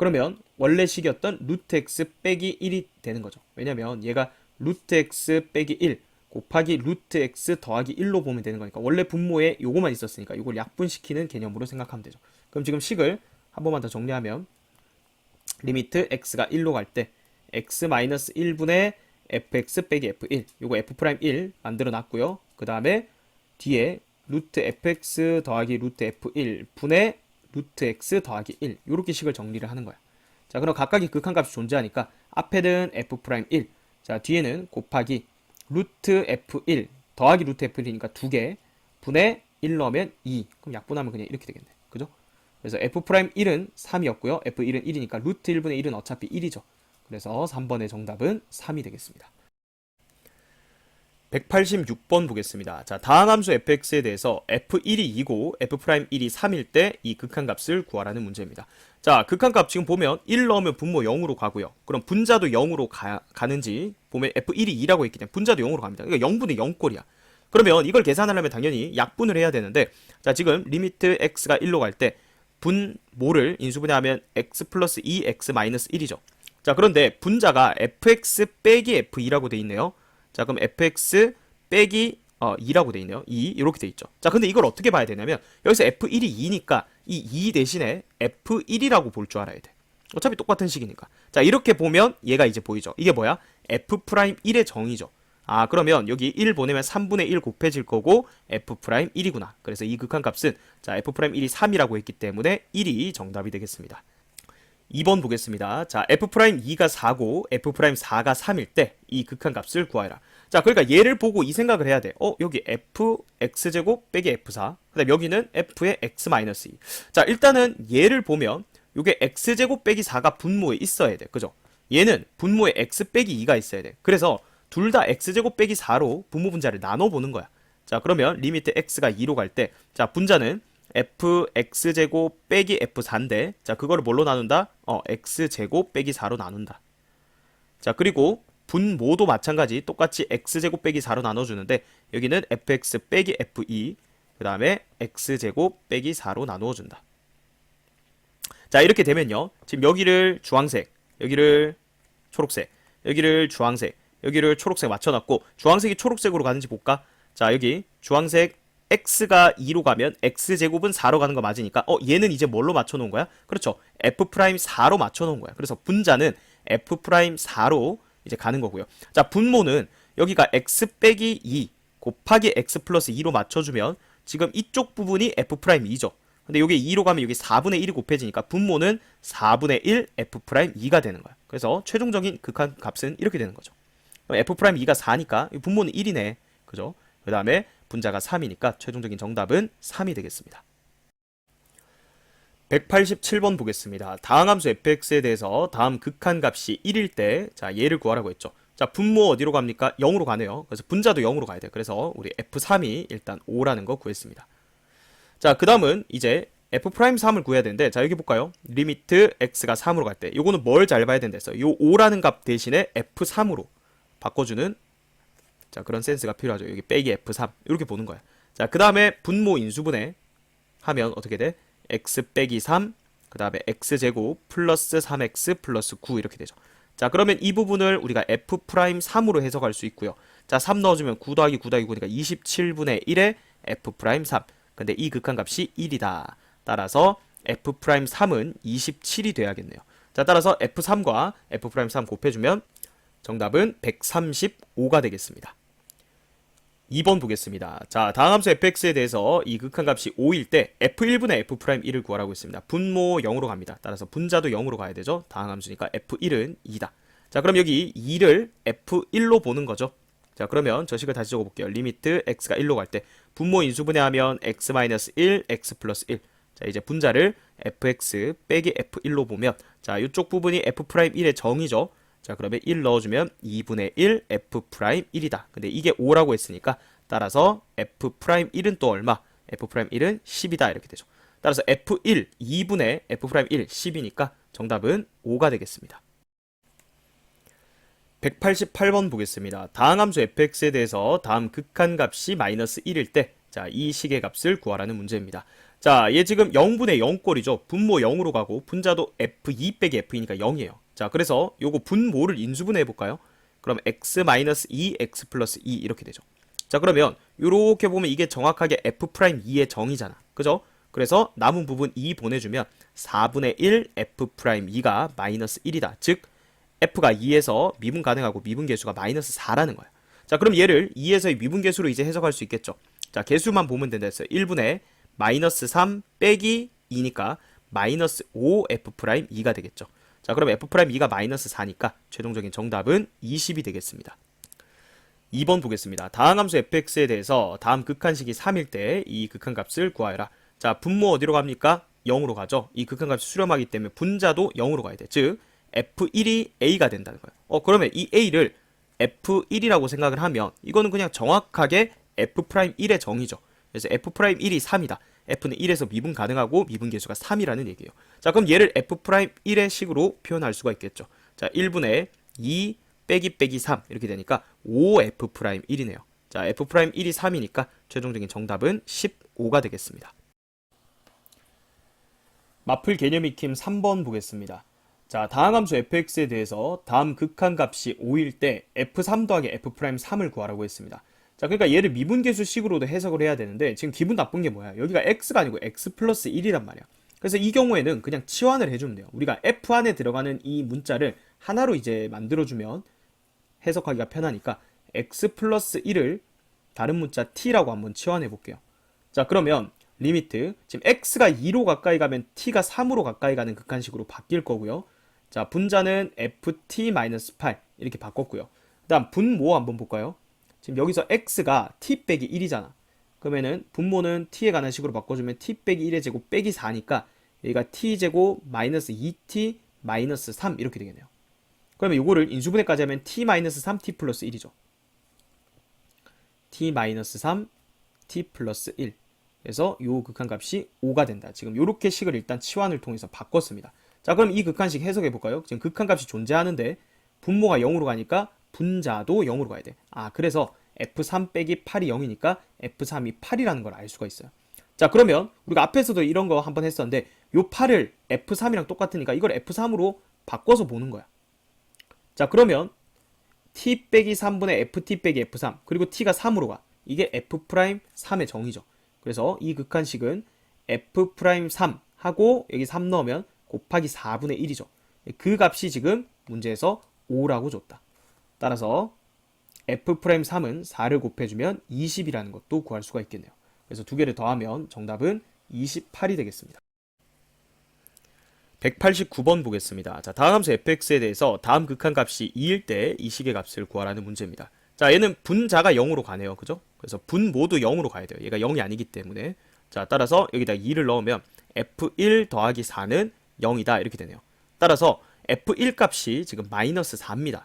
그러면 원래 식이었던 루트 x 빼기 1이 되는 거죠. 왜냐면 얘가 루트 x 빼기 1 곱하기 루트 x 더하기 1로 보면 되는 거니까 원래 분모에 요거만 있었으니까 요걸 약분시키는 개념으로 생각하면 되죠. 그럼 지금 식을 한 번만 더 정리하면 리미트 x가 1로 갈 때 x-1분의 fx 빼기 f1 요거 f'1 만들어 놨고요. 그 다음에 뒤에 루트 fx 더하기 루트 f1 분의 루트 x 더하기 1 요렇게 식을 정리를 하는 거야. 자, 그럼 각각의 극한값이 존재하니까 앞에는 f'1 자, 뒤에는 곱하기 루트 f1 더하기 루트 f1이니까 2개 분의 1 넣으면 2 그럼 약분하면 그냥 이렇게 되겠네. 그죠? 그래서 f'1은 3이었고요. f1은 1이니까 루트 1분의 1은 어차피 1이죠. 그래서 3번의 정답은 3이 되겠습니다. 186번 보겠습니다. 자, 다항함수 fx에 대해서 f1이 2고 f'1이 3일 때 이 극한값을 구하라는 문제입니다. 자, 극한값 지금 보면 1 넣으면 분모 0으로 가고요. 그럼 분자도 0으로 가는지 보면 f1이 2라고 했기 때문에 분자도 0으로 갑니다. 그러니까 0분의 0꼴이야. 그러면 이걸 계산하려면 당연히 약분을 해야 되는데 자, 지금 리미트 x가 1로 갈 때 분모를 인수분해하면 x 플러스 2x 마이너스 1이죠. 자, 그런데 분자가 fx 빼기 f2라고 돼 있네요. 자, 그럼 fx 빼기 2라고 돼 있네요. 2 이렇게 돼 있죠. 자, 근데 이걸 어떻게 봐야 되냐면 여기서 f1이 2니까 이 2 대신에 f1이라고 볼 줄 알아야 돼. 어차피 똑같은 식이니까. 자, 이렇게 보면 얘가 이제 보이죠. 이게 뭐야? f'1의 정의죠. 아, 그러면 여기 1 보내면 3분의 1 곱해질 거고 f'1이구나. 그래서 이 극한값은 자, f'1이 3이라고 했기 때문에 1이 정답이 되겠습니다. 2번 보겠습니다. 자, f'2가 4고 f'4가 3일 때 이 극한값을 구하라. 자, 그러니까 얘를 보고 이 생각을 해야 돼. 여기 fx제곱 빼기 f4. 그다음 여기는 f의 x-2. 자, 일단은 얘를 보면 요게 x제곱 빼기 4가 분모에 있어야 돼. 그죠? 얘는 분모에 x 빼기 2가 있어야 돼. 그래서 둘 다 x제곱 빼기 4로 분모 분자를 나눠 보는 거야. 자, 그러면 리미트 x가 2로 갈 때 자, 분자는 fx제곱 빼기 f4인데 자, 그거를 뭘로 나눈다? x제곱 빼기 4로 나눈다. 자, 그리고 분모도 마찬가지 똑같이 x제곱 빼기 4로 나눠주는데 여기는 fx 빼기 f2 그 다음에 x제곱 빼기 4로 나누어준다. 자, 이렇게 되면요 지금 여기를 주황색 여기를 초록색 여기를 주황색 여기를 초록색 맞춰놨고 주황색이 초록색으로 가는지 볼까? 자, 여기 주황색 x가 2로 가면 x제곱은 4로 가는 거 맞으니까 얘는 이제 뭘로 맞춰놓은 거야? 그렇죠. f'4로 맞춰놓은 거야. 그래서 분자는 f'4로 이제 가는 거고요. 자, 분모는 여기가 x 빼기 2 곱하기 x 플러스 2로 맞춰주면 지금 이쪽 부분이 f'2죠. 근데 여기 2로 가면 여기 4분의 1이 곱해지니까 분모는 4분의 1 f'2가 되는 거야. 그래서 최종적인 극한 값은 이렇게 되는 거죠. f'2가 4니까 분모는 1이네. 그죠? 그 다음에 분자가 3이니까 최종적인 정답은 3이 되겠습니다. 187번 보겠습니다. 다항함수 fx에 대해서 다음 극한값이 1일 때 자, 얘를 구하라고 했죠. 자, 분모 어디로 갑니까? 0으로 가네요. 그래서 분자도 0으로 가야 돼요. 그래서 우리 f3이 일단 5라는 거 구했습니다. 자, 그 다음은 이제 f'3을 구해야 되는데 자, 여기 볼까요? 리미트 x가 3으로 갈 때 요거는 뭘 잘 봐야 된다 했어요. 요 5라는 값 대신에 f3으로 바꿔주는 자, 그런 센스가 필요하죠. 여기 빼기 f3 이렇게 보는 거야. 자, 그 다음에 분모 인수분해 하면 어떻게 돼? x 빼기 3, 그 다음에 x제곱 플러스 3x 플러스 9 이렇게 되죠. 자, 그러면 이 부분을 우리가 f'3으로 해석할 수 있고요. 자, 3 넣어주면 9 더하기 9 더하기 9니까 27분의 1에 f'3. 근데 이 극한값이 1이다. 따라서 f'3은 27이 돼야겠네요. 자, 따라서 f3과 f'3 곱해주면 정답은 135가 되겠습니다. 2번 보겠습니다. 자, 다항함수 fx에 대해서 이 극한값이 5일 때 f1분의 f'1을 구하라고 했습니다. 분모 0으로 갑니다. 따라서 분자도 0으로 가야 되죠. 다항함수니까 f1은 2다. 자, 그럼 여기 2를 f1로 보는 거죠. 자, 그러면 저 식을 다시 적어볼게요. 리미트 x가 1로 갈 때 분모 인수분해하면 x-1, x 플러스 1. 자, 이제 분자를 fx 빼기 f1로 보면 자, 이쪽 부분이 f'1의 정의죠. 자, 그러면 1 넣어주면 2분의 1 f'1이다. 근데 이게 5라고 했으니까 따라서 f'1은 또 얼마? f'1은 10이다. 이렇게 되죠. 따라서 f1, 2분의 f'1, 10이니까 정답은 5가 되겠습니다. 188번 보겠습니다. 다항함수 fx에 대해서 다음 극한값이 마이너스 1일 때 자, 이 식의 값을 구하라는 문제입니다. 자, 얘 지금 0분의 0꼴이죠. 분모 0으로 가고 분자도 f2 빼기 f이니까 0이에요. 자, 그래서 요거 분모를 인수분해 해볼까요? 그럼 x-2, x 플러스 2 이렇게 되죠. 자, 그러면 요렇게 보면 이게 정확하게 f'2의 정의잖아. 그죠? 그래서 남은 부분 2 보내주면 4분의 1 f'2가 마이너스 1이다. 즉 f가 2에서 미분 가능하고 미분 계수가 마이너스 4라는 거야. 자, 그럼 얘를 2에서의 미분 계수로 이제 해석할 수 있겠죠. 자, 계수만 보면 된다 했어요. 1분의 마이너스 3 빼기 2니까 마이너스 5 f'2가 되겠죠. 자, 그럼 f'2가 마이너스 4니까 최종적인 정답은 20이 되겠습니다. 2번 보겠습니다. 다항함수 fx에 대해서 다음 극한식이 3일 때 이 극한값을 구하여라. 자, 분모 어디로 갑니까? 0으로 가죠. 이 극한값이 수렴하기 때문에 분자도 0으로 가야 돼. 즉 f1이 a가 된다는 거예요. 그러면 이 a를 f1이라고 생각을 하면 이거는 그냥 정확하게 f'1의 정의죠. 그래서 f'1이 3이다. f는 1에서 미분 가능하고 미분 계수가 3이라는 얘기예요. 자, 그럼 얘를 f'1의 식으로 표현할 수가 있겠죠. 자, 1분의 2 빼기 3 이렇게 되니까 5f'1이네요. 자, f'1이 3이니까 최종적인 정답은 15가 되겠습니다. 마플 개념 익힘 3번 보겠습니다. 자, 다항함수 fx에 대해서 다음 극한값이 5일 때 f3 더하기 f'3을 구하라고 했습니다. 자, 그러니까 얘를 미분계수식으로도 해석을 해야 되는데 지금 기분 나쁜 게 뭐야? 여기가 x가 아니고 x 플러스 1이란 말이야. 그래서 이 경우에는 그냥 치환을 해주면 돼요. 우리가 f 안에 들어가는 이 문자를 하나로 이제 만들어주면 해석하기가 편하니까 x 플러스 1을 다른 문자 t라고 한번 치환해 볼게요. 자, 그러면 리미트 지금 x가 2로 가까이 가면 t가 3으로 가까이 가는 극한식으로 바뀔 거고요. 자, 분자는 ft-8 이렇게 바꿨고요. 그 다음 분모 한번 볼까요? 지금 여기서 x가 t 빼기 1이잖아. 그러면은 분모는 t에 관한 식으로 바꿔주면 t 빼기 1의 제곱 빼기 4니까 여기가 t 제곱 마이너스 2t 마이너스 3 이렇게 되겠네요. 그러면 요거를 인수분해까지 하면 t 마이너스 3 t 플러스 1이죠. t 마이너스 3 t 플러스 1. 그래서 요 극한값이 5가 된다. 지금 요렇게 식을 일단 치환을 통해서 바꿨습니다. 자, 그럼 이 극한식 해석해 볼까요? 지금 극한값이 존재하는데 분모가 0으로 가니까 분자도 0으로 가야 돼. 아, 그래서 f3 빼기 8이 0이니까 f3이 8이라는 걸 알 수가 있어요. 자, 그러면 우리가 앞에서도 이런 거 한번 했었는데 요 8을 f3이랑 똑같으니까 이걸 f3으로 바꿔서 보는 거야. 자, 그러면 t 빼기 3분의 ft 빼기 f3 그리고 t가 3으로 가. 이게 f'3의 정의죠. 그래서 이 극한식은 f'3 하고 여기 3 넣으면 곱하기 4분의 1이죠. 그 값이 지금 문제에서 5라고 줬다. 따라서 f'3은 4를 곱해주면 20이라는 것도 구할 수가 있겠네요. 그래서 두 개를 더하면 정답은 28이 되겠습니다. 189번 보겠습니다. 자, 다항함수 fx에 대해서 다음 극한값이 2일 때 이 식의 값을 구하라는 문제입니다. 자, 얘는 분자가 0으로 가네요. 그죠? 그래서 분모도 0으로 가야 돼요. 얘가 0이 아니기 때문에. 자, 따라서 여기다 2를 넣으면 f1 더하기 4는 0이다. 이렇게 되네요. 따라서 f1 값이 지금 마이너스 4입니다.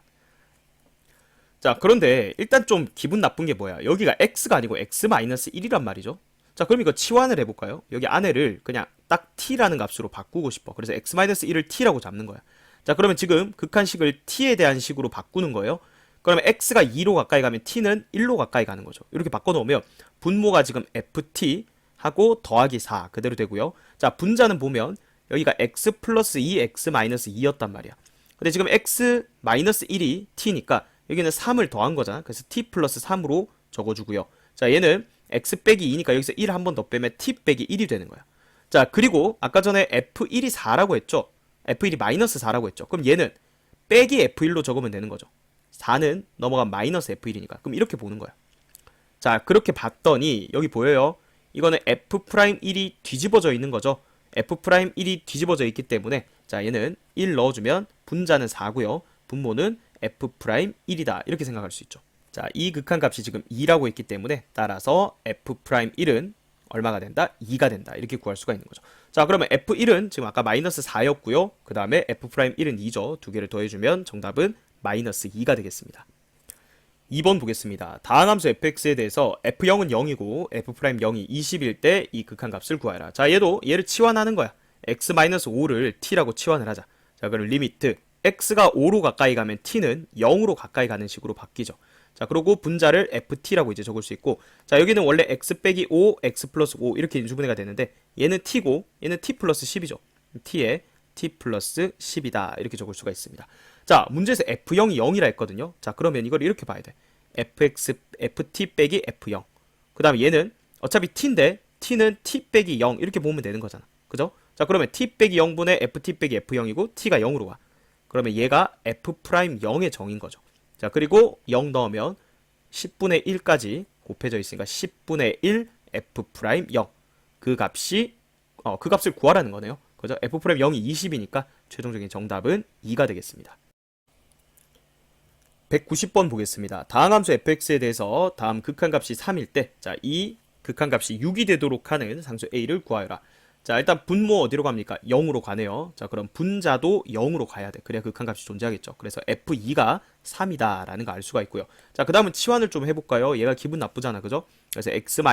자, 그런데 일단 좀 기분 나쁜 게 뭐야? 여기가 x가 아니고 x-1이란 말이죠. 자, 그럼 이거 치환을 해볼까요? 여기 안에를 그냥 딱 t라는 값으로 바꾸고 싶어. 그래서 x-1을 t라고 잡는 거야. 자, 그러면 지금 극한식을 t에 대한 식으로 바꾸는 거예요. 그러면 x가 2로 가까이 가면 t는 1로 가까이 가는 거죠. 이렇게 바꿔놓으면 분모가 지금 ft 하고 더하기 4 그대로 되고요. 자, 분자는 보면 여기가 x 플러스 2, x 마이너스 2였단 말이야. 근데 지금 x 마이너스 1이 t니까 여기는 3을 더한 거잖아. 그래서 t 플러스 3으로 적어주고요. 자, 얘는 x 빼기 2니까 여기서 1 한 번 더 빼면 t 빼기 1이 되는 거야. 자, 그리고 아까 전에 f1이 4라고 했죠. f1이 마이너스 4라고 했죠. 그럼 얘는 빼기 f1로 적으면 되는 거죠. 4는 넘어간 마이너스 f1이니까. 그럼 이렇게 보는 거야. 자, 그렇게 봤더니 여기 보여요. 이거는 f'1이 뒤집어져 있는 거죠. f'1이 뒤집어져 있기 때문에 자, 얘는 1 넣어주면 분자는 4고요. 분모는 f'1이다. 이렇게 생각할 수 있죠. 자, 이 극한값이 지금 2라고 했기 때문에 따라서 f'1은 얼마가 된다? 2가 된다. 이렇게 구할 수가 있는 거죠. 자, 그러면 f1은 지금 아까 마이너스 4였고요. 그 다음에 f'1은 2죠. 두 개를 더해주면 정답은 마이너스 2가 되겠습니다. 2번 보겠습니다. 다항함수 fx에 대해서 f0은 0이고 f'0이 20일 때 이 극한값을 구하라. 자, 얘를 치환하는 거야. x-5를 t라고 치환을 하자. 자, 그럼 리미트 x가 5로 가까이 가면 t는 0으로 가까이 가는 식으로 바뀌죠. 자, 그리고 분자를 ft라고 이제 적을 수 있고, 자, 여기는 원래 x 빼기 5, x 플러스 5 이렇게 인수분해가 되는데, 얘는 t고, 얘는 t 플러스 10이죠. t에 t 플러스 10이다. 이렇게 적을 수가 있습니다. 자, 문제에서 f0이 0이라 했거든요. 자, 그러면 이걸 이렇게 봐야 돼. ft 빼기 f0. 그 다음에 얘는 어차피 t인데, t는 t 빼기 0 이렇게 보면 되는 거잖아. 그죠? 자, 그러면 t 빼기 0분의 ft 빼기 f0이고, t가 0으로 가. 그러면 얘가 f'0의 정인 거죠. 자, 그리고 0 넣으면 10분의 1까지 곱해져 있으니까 10분의 1 f'0. 그 값을 구하라는 거네요. 그죠? f'0이 20이니까 최종적인 정답은 2가 되겠습니다. 190번 보겠습니다. 다항 함수 fx에 대해서 다음 극한값이 3일 때, 자, 이 극한값이 6이 되도록 하는 상수 a를 구하여라. 자, 일단 분모 어디로 갑니까? 0으로 가네요. 자, 그럼 분자도 0으로 가야 돼. 그래야 극한값이 존재하겠죠. 그래서 f2가 3이다 라는 거 알 수가 있고요. 자, 그 다음은 치환을 좀 해볼까요? 얘가 기분 나쁘잖아. 그죠? 그래서 x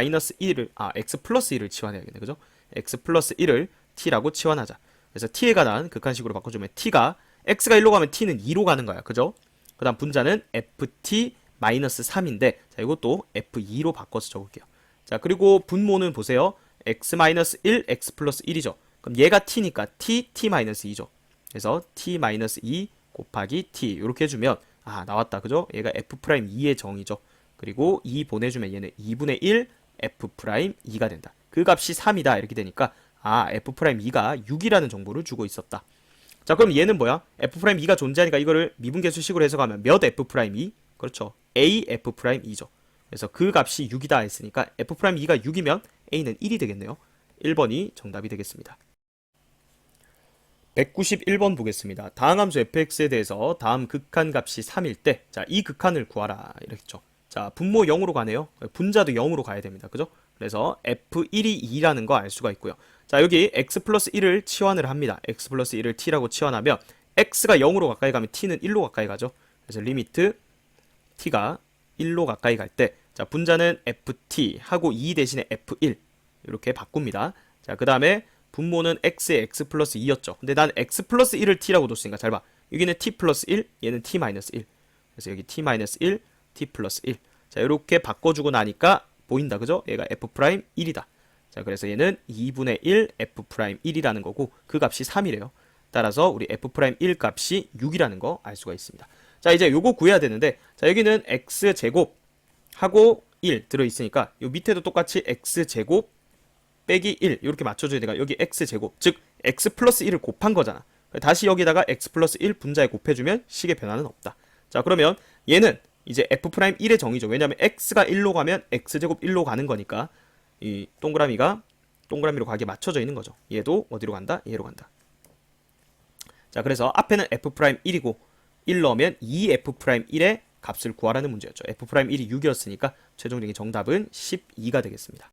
플러스 1을 치환해야겠네. 그죠? x 플러스 1을 t라고 치환하자. 그래서 t에 관한 극한식으로 바꿔주면 t가, x가 1로 가면 t는 2로 가는 거야. 그죠? 그 다음 분자는 ft-3인데, 자, 이것도 f2로 바꿔서 적을게요. 자, 그리고 분모는 보세요. x-1, x 플러스 1이죠. 그럼 얘가 t니까 t-2죠. 그래서 t-2 곱하기 t 이렇게 해주면 나왔다. 그죠? 얘가 f'2의 정의죠. 그리고 2 보내주면 얘는 2분의 1 f'2가 된다. 그 값이 3이다 이렇게 되니까 f'2가 6이라는 정보를 주고 있었다. 자, 그럼 얘는 뭐야? f'2가 존재하니까 이거를 미분계수식으로 해석하면 몇 f'2? 그렇죠. a f'2죠. 그래서 그 값이 6이다 했으니까 f'2가 6이면 a는 1이 되겠네요. 1번이 정답이 되겠습니다. 191번 보겠습니다. 다항 함수 fx에 대해서 다음 극한값이 3일 때, 자, 이 극한을 구하라 이랬죠. 자, 분모 0으로 가네요. 분자도 0으로 가야 됩니다. 그죠? 그래서 f1이 2라는 거 알 수가 있고요. 자, 여기 x 플러스 1을 치환을 합니다. x 플러스 1을 t라고 치환하면 x가 0으로 가까이 가면 t는 1로 가까이 가죠. 그래서 리미트 t가 1로 가까이 갈 때, 자, 분자는 ft 하고 2 대신에 f1 이렇게 바꿉니다. 자, 그 다음에 분모는 x에 x 플러스 2였죠. 근데 난 x 플러스 1을 t라고 뒀으니까 잘 봐. 여기는 t 플러스 1, 얘는 t 마이너스 1. 그래서 여기 t 마이너스 1, t 플러스 1. 자, 이렇게 바꿔주고 나니까 보인다. 그죠? 얘가 f'1이다. 자, 그래서 얘는 2분의 1 f'1이라는 거고, 그 값이 3이래요. 따라서 우리 f'1 값이 6이라는 거 알 수가 있습니다. 자, 이제 요거 구해야 되는데, 자, 여기는 x제곱 하고 1 들어있으니까 요 밑에도 똑같이 x제곱 빼기 1 이렇게 맞춰줘야 되니까 여기 x제곱, 즉 x 플러스 1을 곱한 거잖아. 다시 여기다가 x 플러스 1 분자에 곱해주면 식의 변화는 없다. 자, 그러면 얘는 이제 f'1의 정의죠. 왜냐면 x가 1로 가면 x제곱 1로 가는 거니까 이 동그라미로 가게 맞춰져 있는 거죠. 얘도 어디로 간다? 얘로 간다. 자, 그래서 앞에는 f'1이고 1 넣으면 2f'1의 값을 구하라는 문제였죠. f'1이 6이었으니까 최종적인 정답은 12가 되겠습니다.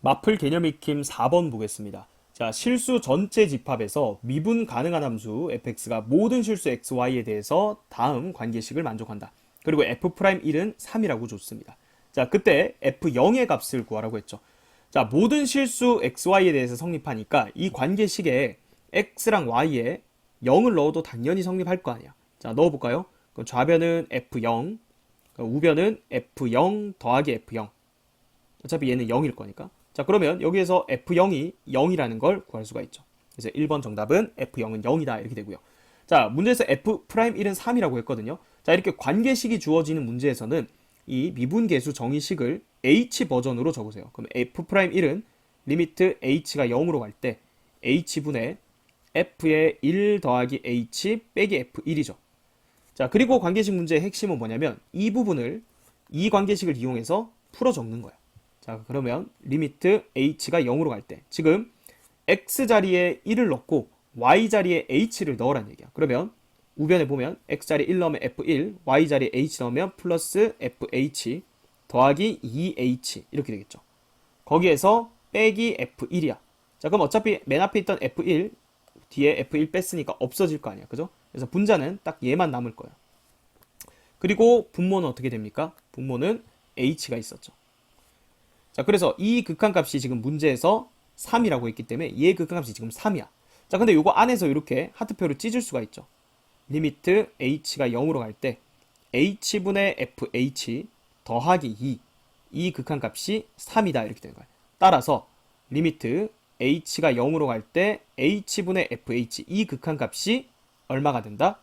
마플 개념 익힘 4번 보겠습니다. 자, 실수 전체 집합에서 미분 가능한 함수 fx가 모든 실수 xy에 대해서 다음 관계식을 만족한다. 그리고 f'1은 3이라고 줬습니다. 자, 그때 f0의 값을 구하라고 했죠. 자, 모든 실수 xy에 대해서 성립하니까 이 관계식에 x랑 y에 0을 넣어도 당연히 성립할 거 아니야. 자, 넣어볼까요? 그럼 좌변은 f0, 우변은 f0 더하기 f0. 어차피 얘는 0일 거니까. 자, 그러면 여기에서 f0이 0이라는 걸 구할 수가 있죠. 그래서 1번 정답은 f0은 0이다 이렇게 되고요. 자, 문제에서 f'1은 3이라고 했거든요. 자, 이렇게 관계식이 주어지는 문제에서는 이 미분계수 정의식을 h 버전으로 적으세요. 그럼 f'1은 리미트 h가 0으로 갈 때 h분의 f의 1 더하기 h 빼기 f1이죠. 자, 그리고 관계식 문제의 핵심은 뭐냐면 이 부분을 이 관계식을 이용해서 풀어 적는 거야. 자, 그러면 리미트 h가 0으로 갈 때 지금 x 자리에 1을 넣고 y 자리에 h를 넣으라는 얘기야. 그러면 우변에 보면 x 자리에 1 넣으면 f1, y 자리에 h 넣으면 플러스 fh 더하기 2h 이렇게 되겠죠. 거기에서 빼기 f1이야. 자, 그럼 어차피 맨 앞에 있던 f1 뒤에 f1 뺐으니까 없어질 거 아니야. 그죠? 그래서 분자는 딱 얘만 남을 거예요. 그리고 분모는 어떻게 됩니까? 분모는 h가 있었죠. 자, 그래서 이 극한값이 지금 문제에서 3이라고 했기 때문에 얘의 극한값이 지금 3이야. 자, 근데 요거 안에서 이렇게 하트표를 찢을 수가 있죠. 리미트 h가 0으로 갈 때 h분의 fh 더하기 2, 이 극한값이 3이다 이렇게 되는 거야. 따라서 리미트 h가 0으로 갈 때 h분의 fh, 이 극한값이 얼마가 된다?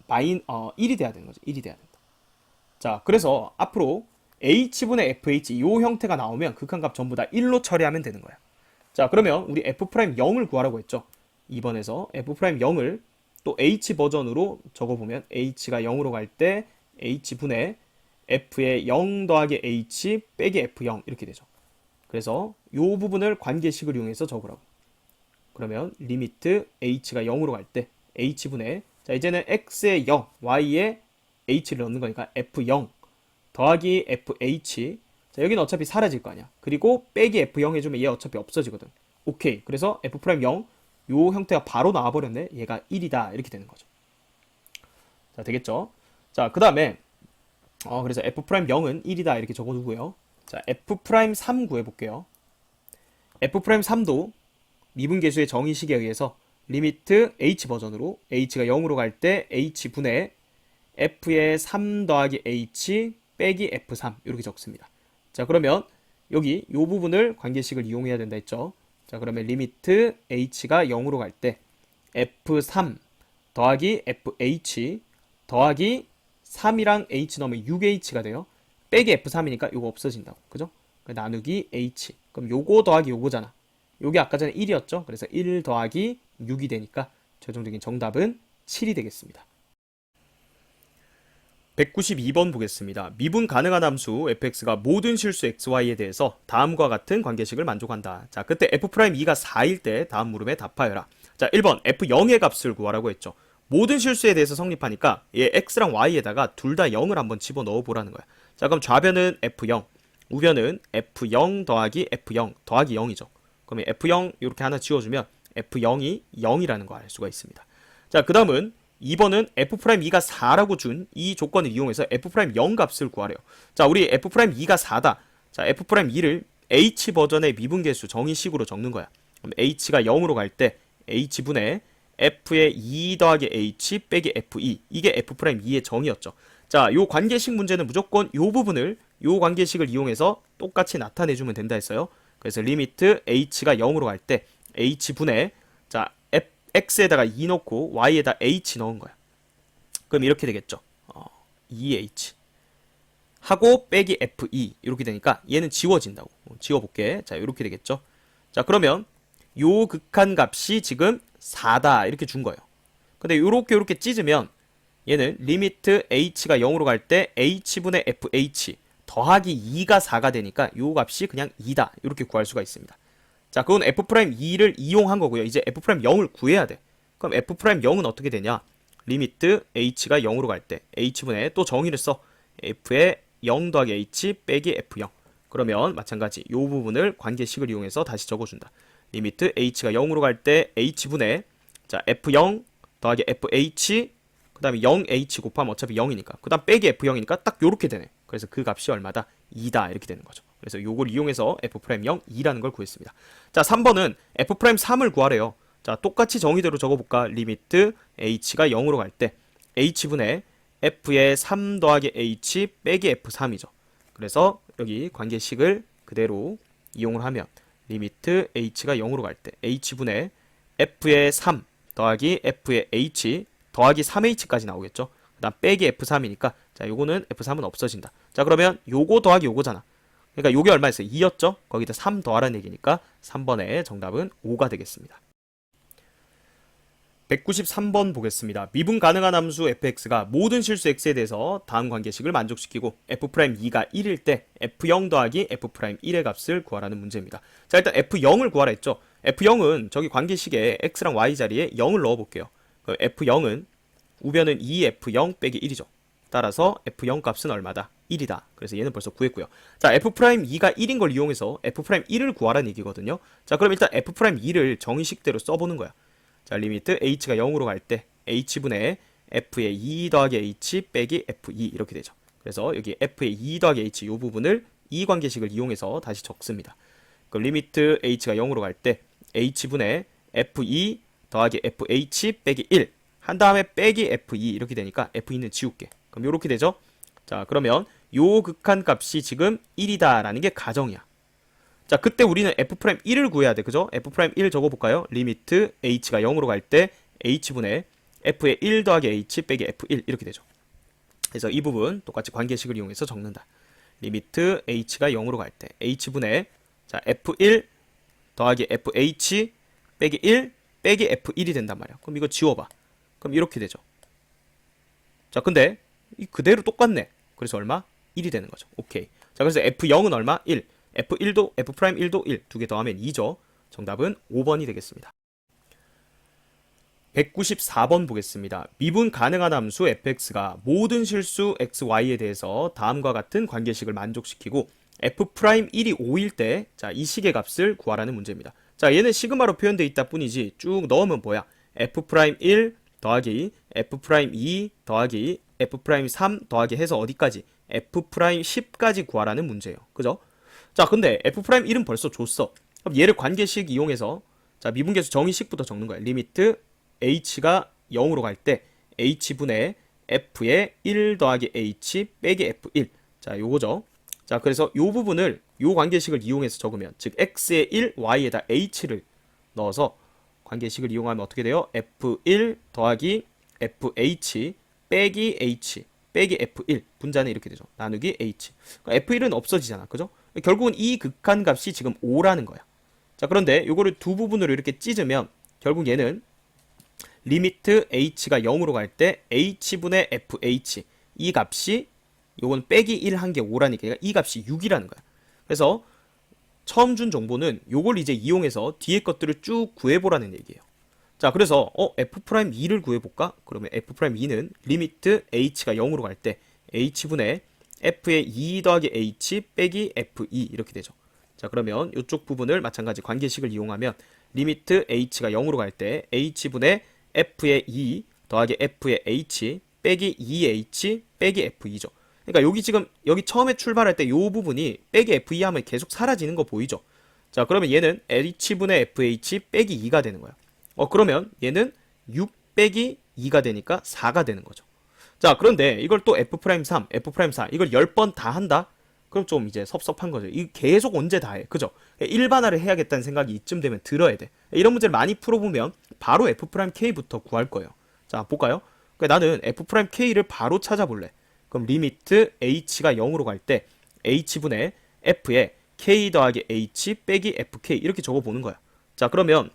1이 돼야 되는 거죠. 1이 돼야 된다. 자, 그래서 앞으로 h분의 fh 이 형태가 나오면 극한값 전부 다 1로 처리하면 되는 거야. 자, 그러면 우리 f'0을 구하라고 했죠. 2번에서 f'0을 또 h 버전으로 적어보면 h가 0으로 갈 때 h분의 f의 0 더하기 h 빼기 f0 이렇게 되죠. 그래서 이 부분을 관계식을 이용해서 적으라고. 그러면 리미트 h가 0으로 갈 때 h분의, 자 이제는 x에 0, y에 h를 넣는 거니까 f0 더하기 fh, 자 여기는 어차피 사라질 거 아니야. 그리고 빼기 f0 해주면 얘 어차피 없어지거든. 오케이. 그래서 f'0 요 형태가 바로 나와버렸네. 얘가 1이다 이렇게 되는 거죠. 자, 되겠죠? 자, 그 다음에 그래서 f'0은 1이다 이렇게 적어두고요. 자, f'3 구해볼게요. f'3도 미분계수의 정의식에 의해서 리미트 h 버전으로 h가 0으로 갈 때 h분의 f의 3 더하기 h 빼기 f3 이렇게 적습니다. 자, 그러면 여기 이 부분을 관계식을 이용해야 된다 했죠. 자, 그러면 리미트 h가 0으로 갈 때 f3 더하기 fh 더하기 3이랑 h 넣으면 6h가 돼요. 빼기 f3이니까 요거 없어진다고. 그죠? 나누기 h. 그럼 요거 더하기 요거잖아. 요게 아까 전에 1이었죠? 그래서 1 더하기 6이 되니까 최종적인 정답은 7이 되겠습니다. 192번 보겠습니다. 미분 가능한 함수 fx가 모든 실수 xy에 대해서 다음과 같은 관계식을 만족한다. 자, 그때 f'2가 4일 때 다음 물음에 답하여라. 자, 1번 f0의 값을 구하라고 했죠. 모든 실수에 대해서 성립하니까 얘 x랑 y에다가 둘 다 0을 한번 집어넣어 보라는 거야. 자, 그럼 좌변은 f0, 우변은 f0 더하기 f0 더하기 0이죠. 그러면 f0 이렇게 하나 지워주면 f0이 0이라는 거 알 수가 있습니다. 자, 그 다음은 2번은 f'2가 4라고 준 이 조건을 이용해서 f'0 값을 구하래요. 자, 우리 f'2가 4다. 자, f'2를 h 버전의 미분계수 정의식으로 적는 거야. 그럼 h가 0으로 갈 때 h분의 f의 2 더하기 h 빼기 f2, 이게 f'2의 정의였죠. 자, 요 관계식 문제는 무조건 요 부분을 요 관계식을 이용해서 똑같이 나타내주면 된다 했어요. 그래서 리미트 h가 0으로 갈 때 h분의, 자, x에다가 2 넣고 y에다 h 넣은 거야. 그럼 이렇게 되겠죠. 2h 하고 빼기 f2 이렇게 되니까 얘는 지워진다고. 지워볼게. 자, 이렇게 되겠죠. 자, 그러면 요 극한값이 지금 4다 이렇게 준 거예요. 근데 요렇게 찢으면 얘는 리미트 h가 0으로 갈 때 h분의 fh 더하기 2가 4가 되니까 요 값이 그냥 2다 이렇게 구할 수가 있습니다. 자, 그건 f'2를 이용한 거고요. 이제 f'0을 구해야 돼. 그럼 f'0은 어떻게 되냐? 리미트 h가 0으로 갈 때 h분의, 또 정의를 써. f의 0 더하기 h 빼기 f0. 그러면 마찬가지 요 부분을 관계식을 이용해서 다시 적어준다. 리미트 h가 0으로 갈 때 h분의, 자, f0 더하기 fh, 그 다음에 0h 곱하면 어차피 0이니까, 그 다음 빼기 f0이니까 딱 요렇게 되네. 그래서 그 값이 얼마다? 2다 이렇게 되는 거죠. 그래서 요걸 이용해서 f'0 2라는 걸 구했습니다. 자, 3번은 f'3을 구하래요. 자, 똑같이 정의대로 적어볼까? 리미트 h가 0으로 갈 때 h분의 f의 3 더하기 h 빼기 f3이죠. 그래서 여기 관계식을 그대로 이용을 하면 리미트 h가 0으로 갈 때 h분의 f의 3 더하기 f의 h 더하기 3h까지 나오겠죠. 그 다음 빼기 f3이니까, 자, 요거는 f3은 없어진다. 자, 그러면 요거 더하기 요거잖아. 그러니까 요게 얼마였어요? 2였죠? 거기다 3 더하라는 얘기니까 3번의 정답은 5가 되겠습니다. 193번 보겠습니다. 미분 가능한 함수 fx가 모든 실수 x에 대해서 다음 관계식을 만족시키고 f'2가 1일 때 f0 더하기 f'1의 값을 구하라는 문제입니다. 자, 일단 f0을 구하라 했죠. f0은 저기 관계식에 x랑 y 자리에 0을 넣어볼게요. f0은 우변은 2f0 빼기 1이죠. 따라서 f0 값은 얼마다? 1이다. 그래서 얘는 벌써 구했고요. 자, f'2가 1인 걸 이용해서 f'1을 구하라는 얘기거든요. 자, 그럼 일단 f'2를 정의식대로 써보는 거야. 자, 리미트 h가 0으로 갈 때 h분의 f의 2 더하기 h 빼기 f2 이렇게 되죠. 그래서 여기 f의 2 더하기 h 이 부분을 이 관계식을 이용해서 다시 적습니다. 그럼 리미트 h가 0으로 갈 때 h분의 f2 더하기 fh 빼기 1 한 다음에 빼기 f2 이렇게 되니까 f2는 지울게. 그럼 이렇게 되죠. 자, 그러면 요 극한값이 지금 1이다 라는 게 가정이야. 자, 그때 우리는 f'1을 구해야 돼. 그죠? f'1 적어볼까요? 리미트 h가 0으로 갈 때 h분의 f의 1 더하기 h 빼기 f1 이렇게 되죠. 그래서 이 부분 똑같이 관계식을 이용해서 적는다. 리미트 h가 0으로 갈 때 h분의 자 f1 더하기 fh 빼기 1 빼기 f1이 된단 말이야. 그럼 이거 지워봐. 그럼 이렇게 되죠. 자, 근데 이 그대로 똑같네. 그래서 얼마? 1이 되는 거죠. 오케이. 자, 그래서 f0은 얼마? 1. f1도 f'1도 1. 두 개 더하면 2죠. 정답은 5번이 되겠습니다. 194번 보겠습니다. 미분 가능한 함수 fx가 모든 실수 xy에 대해서 다음과 같은 관계식을 만족시키고 f'1이 5일 때 자, 이 식의 값을 구하라는 문제입니다. 자, 얘는 시그마로 표현되어 있다 뿐이지 쭉 넣으면 뭐야? f'1 더하기 f'2 더하기 f'3 더하기 해서 어디까지? f'10까지 구하라는 문제예요. 그죠? 자, 근데 f'1은 벌써 줬어. 그럼 얘를 관계식 이용해서 자, 미분계수 정의식부터 적는 거야. 리미트 h가 0으로 갈 때 h분의 f의 1 더하기 h 빼기 f1. 자, 요거죠. 자, 그래서 요 부분을 요 관계식을 이용해서 적으면 즉 x의 1, y에다 h를 넣어서 관계식을 이용하면 어떻게 돼요? f1 더하기 fh 빼기 h 빼기 f1 분자는 이렇게 되죠. 나누기 h. 그러니까 f1은 없어지잖아. 그죠? 결국은 이 극한값이 지금 5라는 거야. 자, 그런데 요거를 두 부분으로 이렇게 찢으면 결국 얘는 리미트 h가 0으로 갈 때 h분의 fh 이 값이 요건 빼기 1 한 게 5라니까 이 값이 6이라는 거야. 그래서 처음 준 정보는 요걸 이제 이용해서 뒤에 것들을 쭉 구해보라는 얘기예요. 자, 그래서 f'2를 구해볼까? 그러면 f'2는 리미트 h가 0으로 갈 때 h분의 f의 2 더하기 h 빼기 f2 이렇게 되죠. 자, 그러면 이쪽 부분을 마찬가지 관계식을 이용하면 리미트 h가 0으로 갈 때 h분의 f의 2 더하기 f의 h 빼기 2h 빼기 f2죠. 그러니까 여기 지금 여기 처음에 출발할 때 이 부분이 빼기 f2 하면 계속 사라지는 거 보이죠? 자, 그러면 얘는 h분의 fh 빼기 2가 되는 거야. 그러면 얘는 6 빼기 2가 되니까 4가 되는 거죠. 자, 그런데 이걸 또 f'3, f'4 이걸 10번 다 한다? 그럼 좀 이제 섭섭한 거죠. 이 계속 언제 다 해? 그죠? 일반화를 해야겠다는 생각이 이쯤 되면 들어야 돼. 이런 문제를 많이 풀어보면 바로 f'k부터 구할 거예요. 자, 볼까요? 그러니까 나는 f'k를 바로 찾아볼래. 그럼 리미트 h가 0으로 갈 때 h분의 f에 k 더하기 h 빼기 fk 이렇게 적어보는 거야. 자, 그러면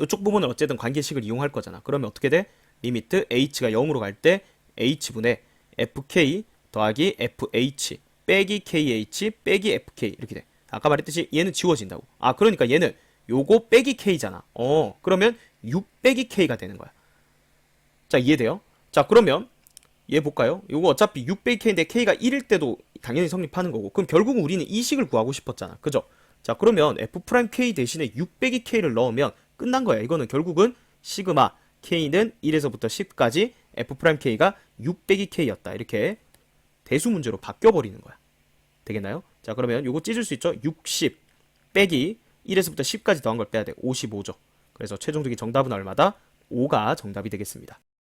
이쪽 부분은 어쨌든 관계식을 이용할 거잖아. 그러면 어떻게 돼? 리미트 h가 0으로 갈 때 h분의 fk 더하기 fh 빼기 kh 빼기 fk 이렇게 돼. 아까 말했듯이 얘는 지워진다고. 아, 그러니까 얘는 요거 빼기 k잖아. 그러면 6 빼기 k가 되는 거야. 자, 이해돼요? 자, 그러면 얘 볼까요? 요거 어차피 6 빼기 k인데 k가 1일 때도 당연히 성립하는 거고. 그럼 결국은 우리는 이 식을 구하고 싶었잖아. 그죠? 자, 그러면 f'k 대신에 6 빼기 k를 넣으면 끝난 거야. 이거는 결국은 시그마 k는 1에서부터 10까지 f'k가 6 빼기 k였다. 이렇게 대수 문제로 바뀌어버리는 거야. 되겠나요? 자, 그러면 요거 찢을 수 있죠? 60 빼기 1에서부터 10까지 더한 걸 빼야 돼. 55죠. 그래서 최종적인 정답은 얼마다? 5가 정답이 되겠습니다.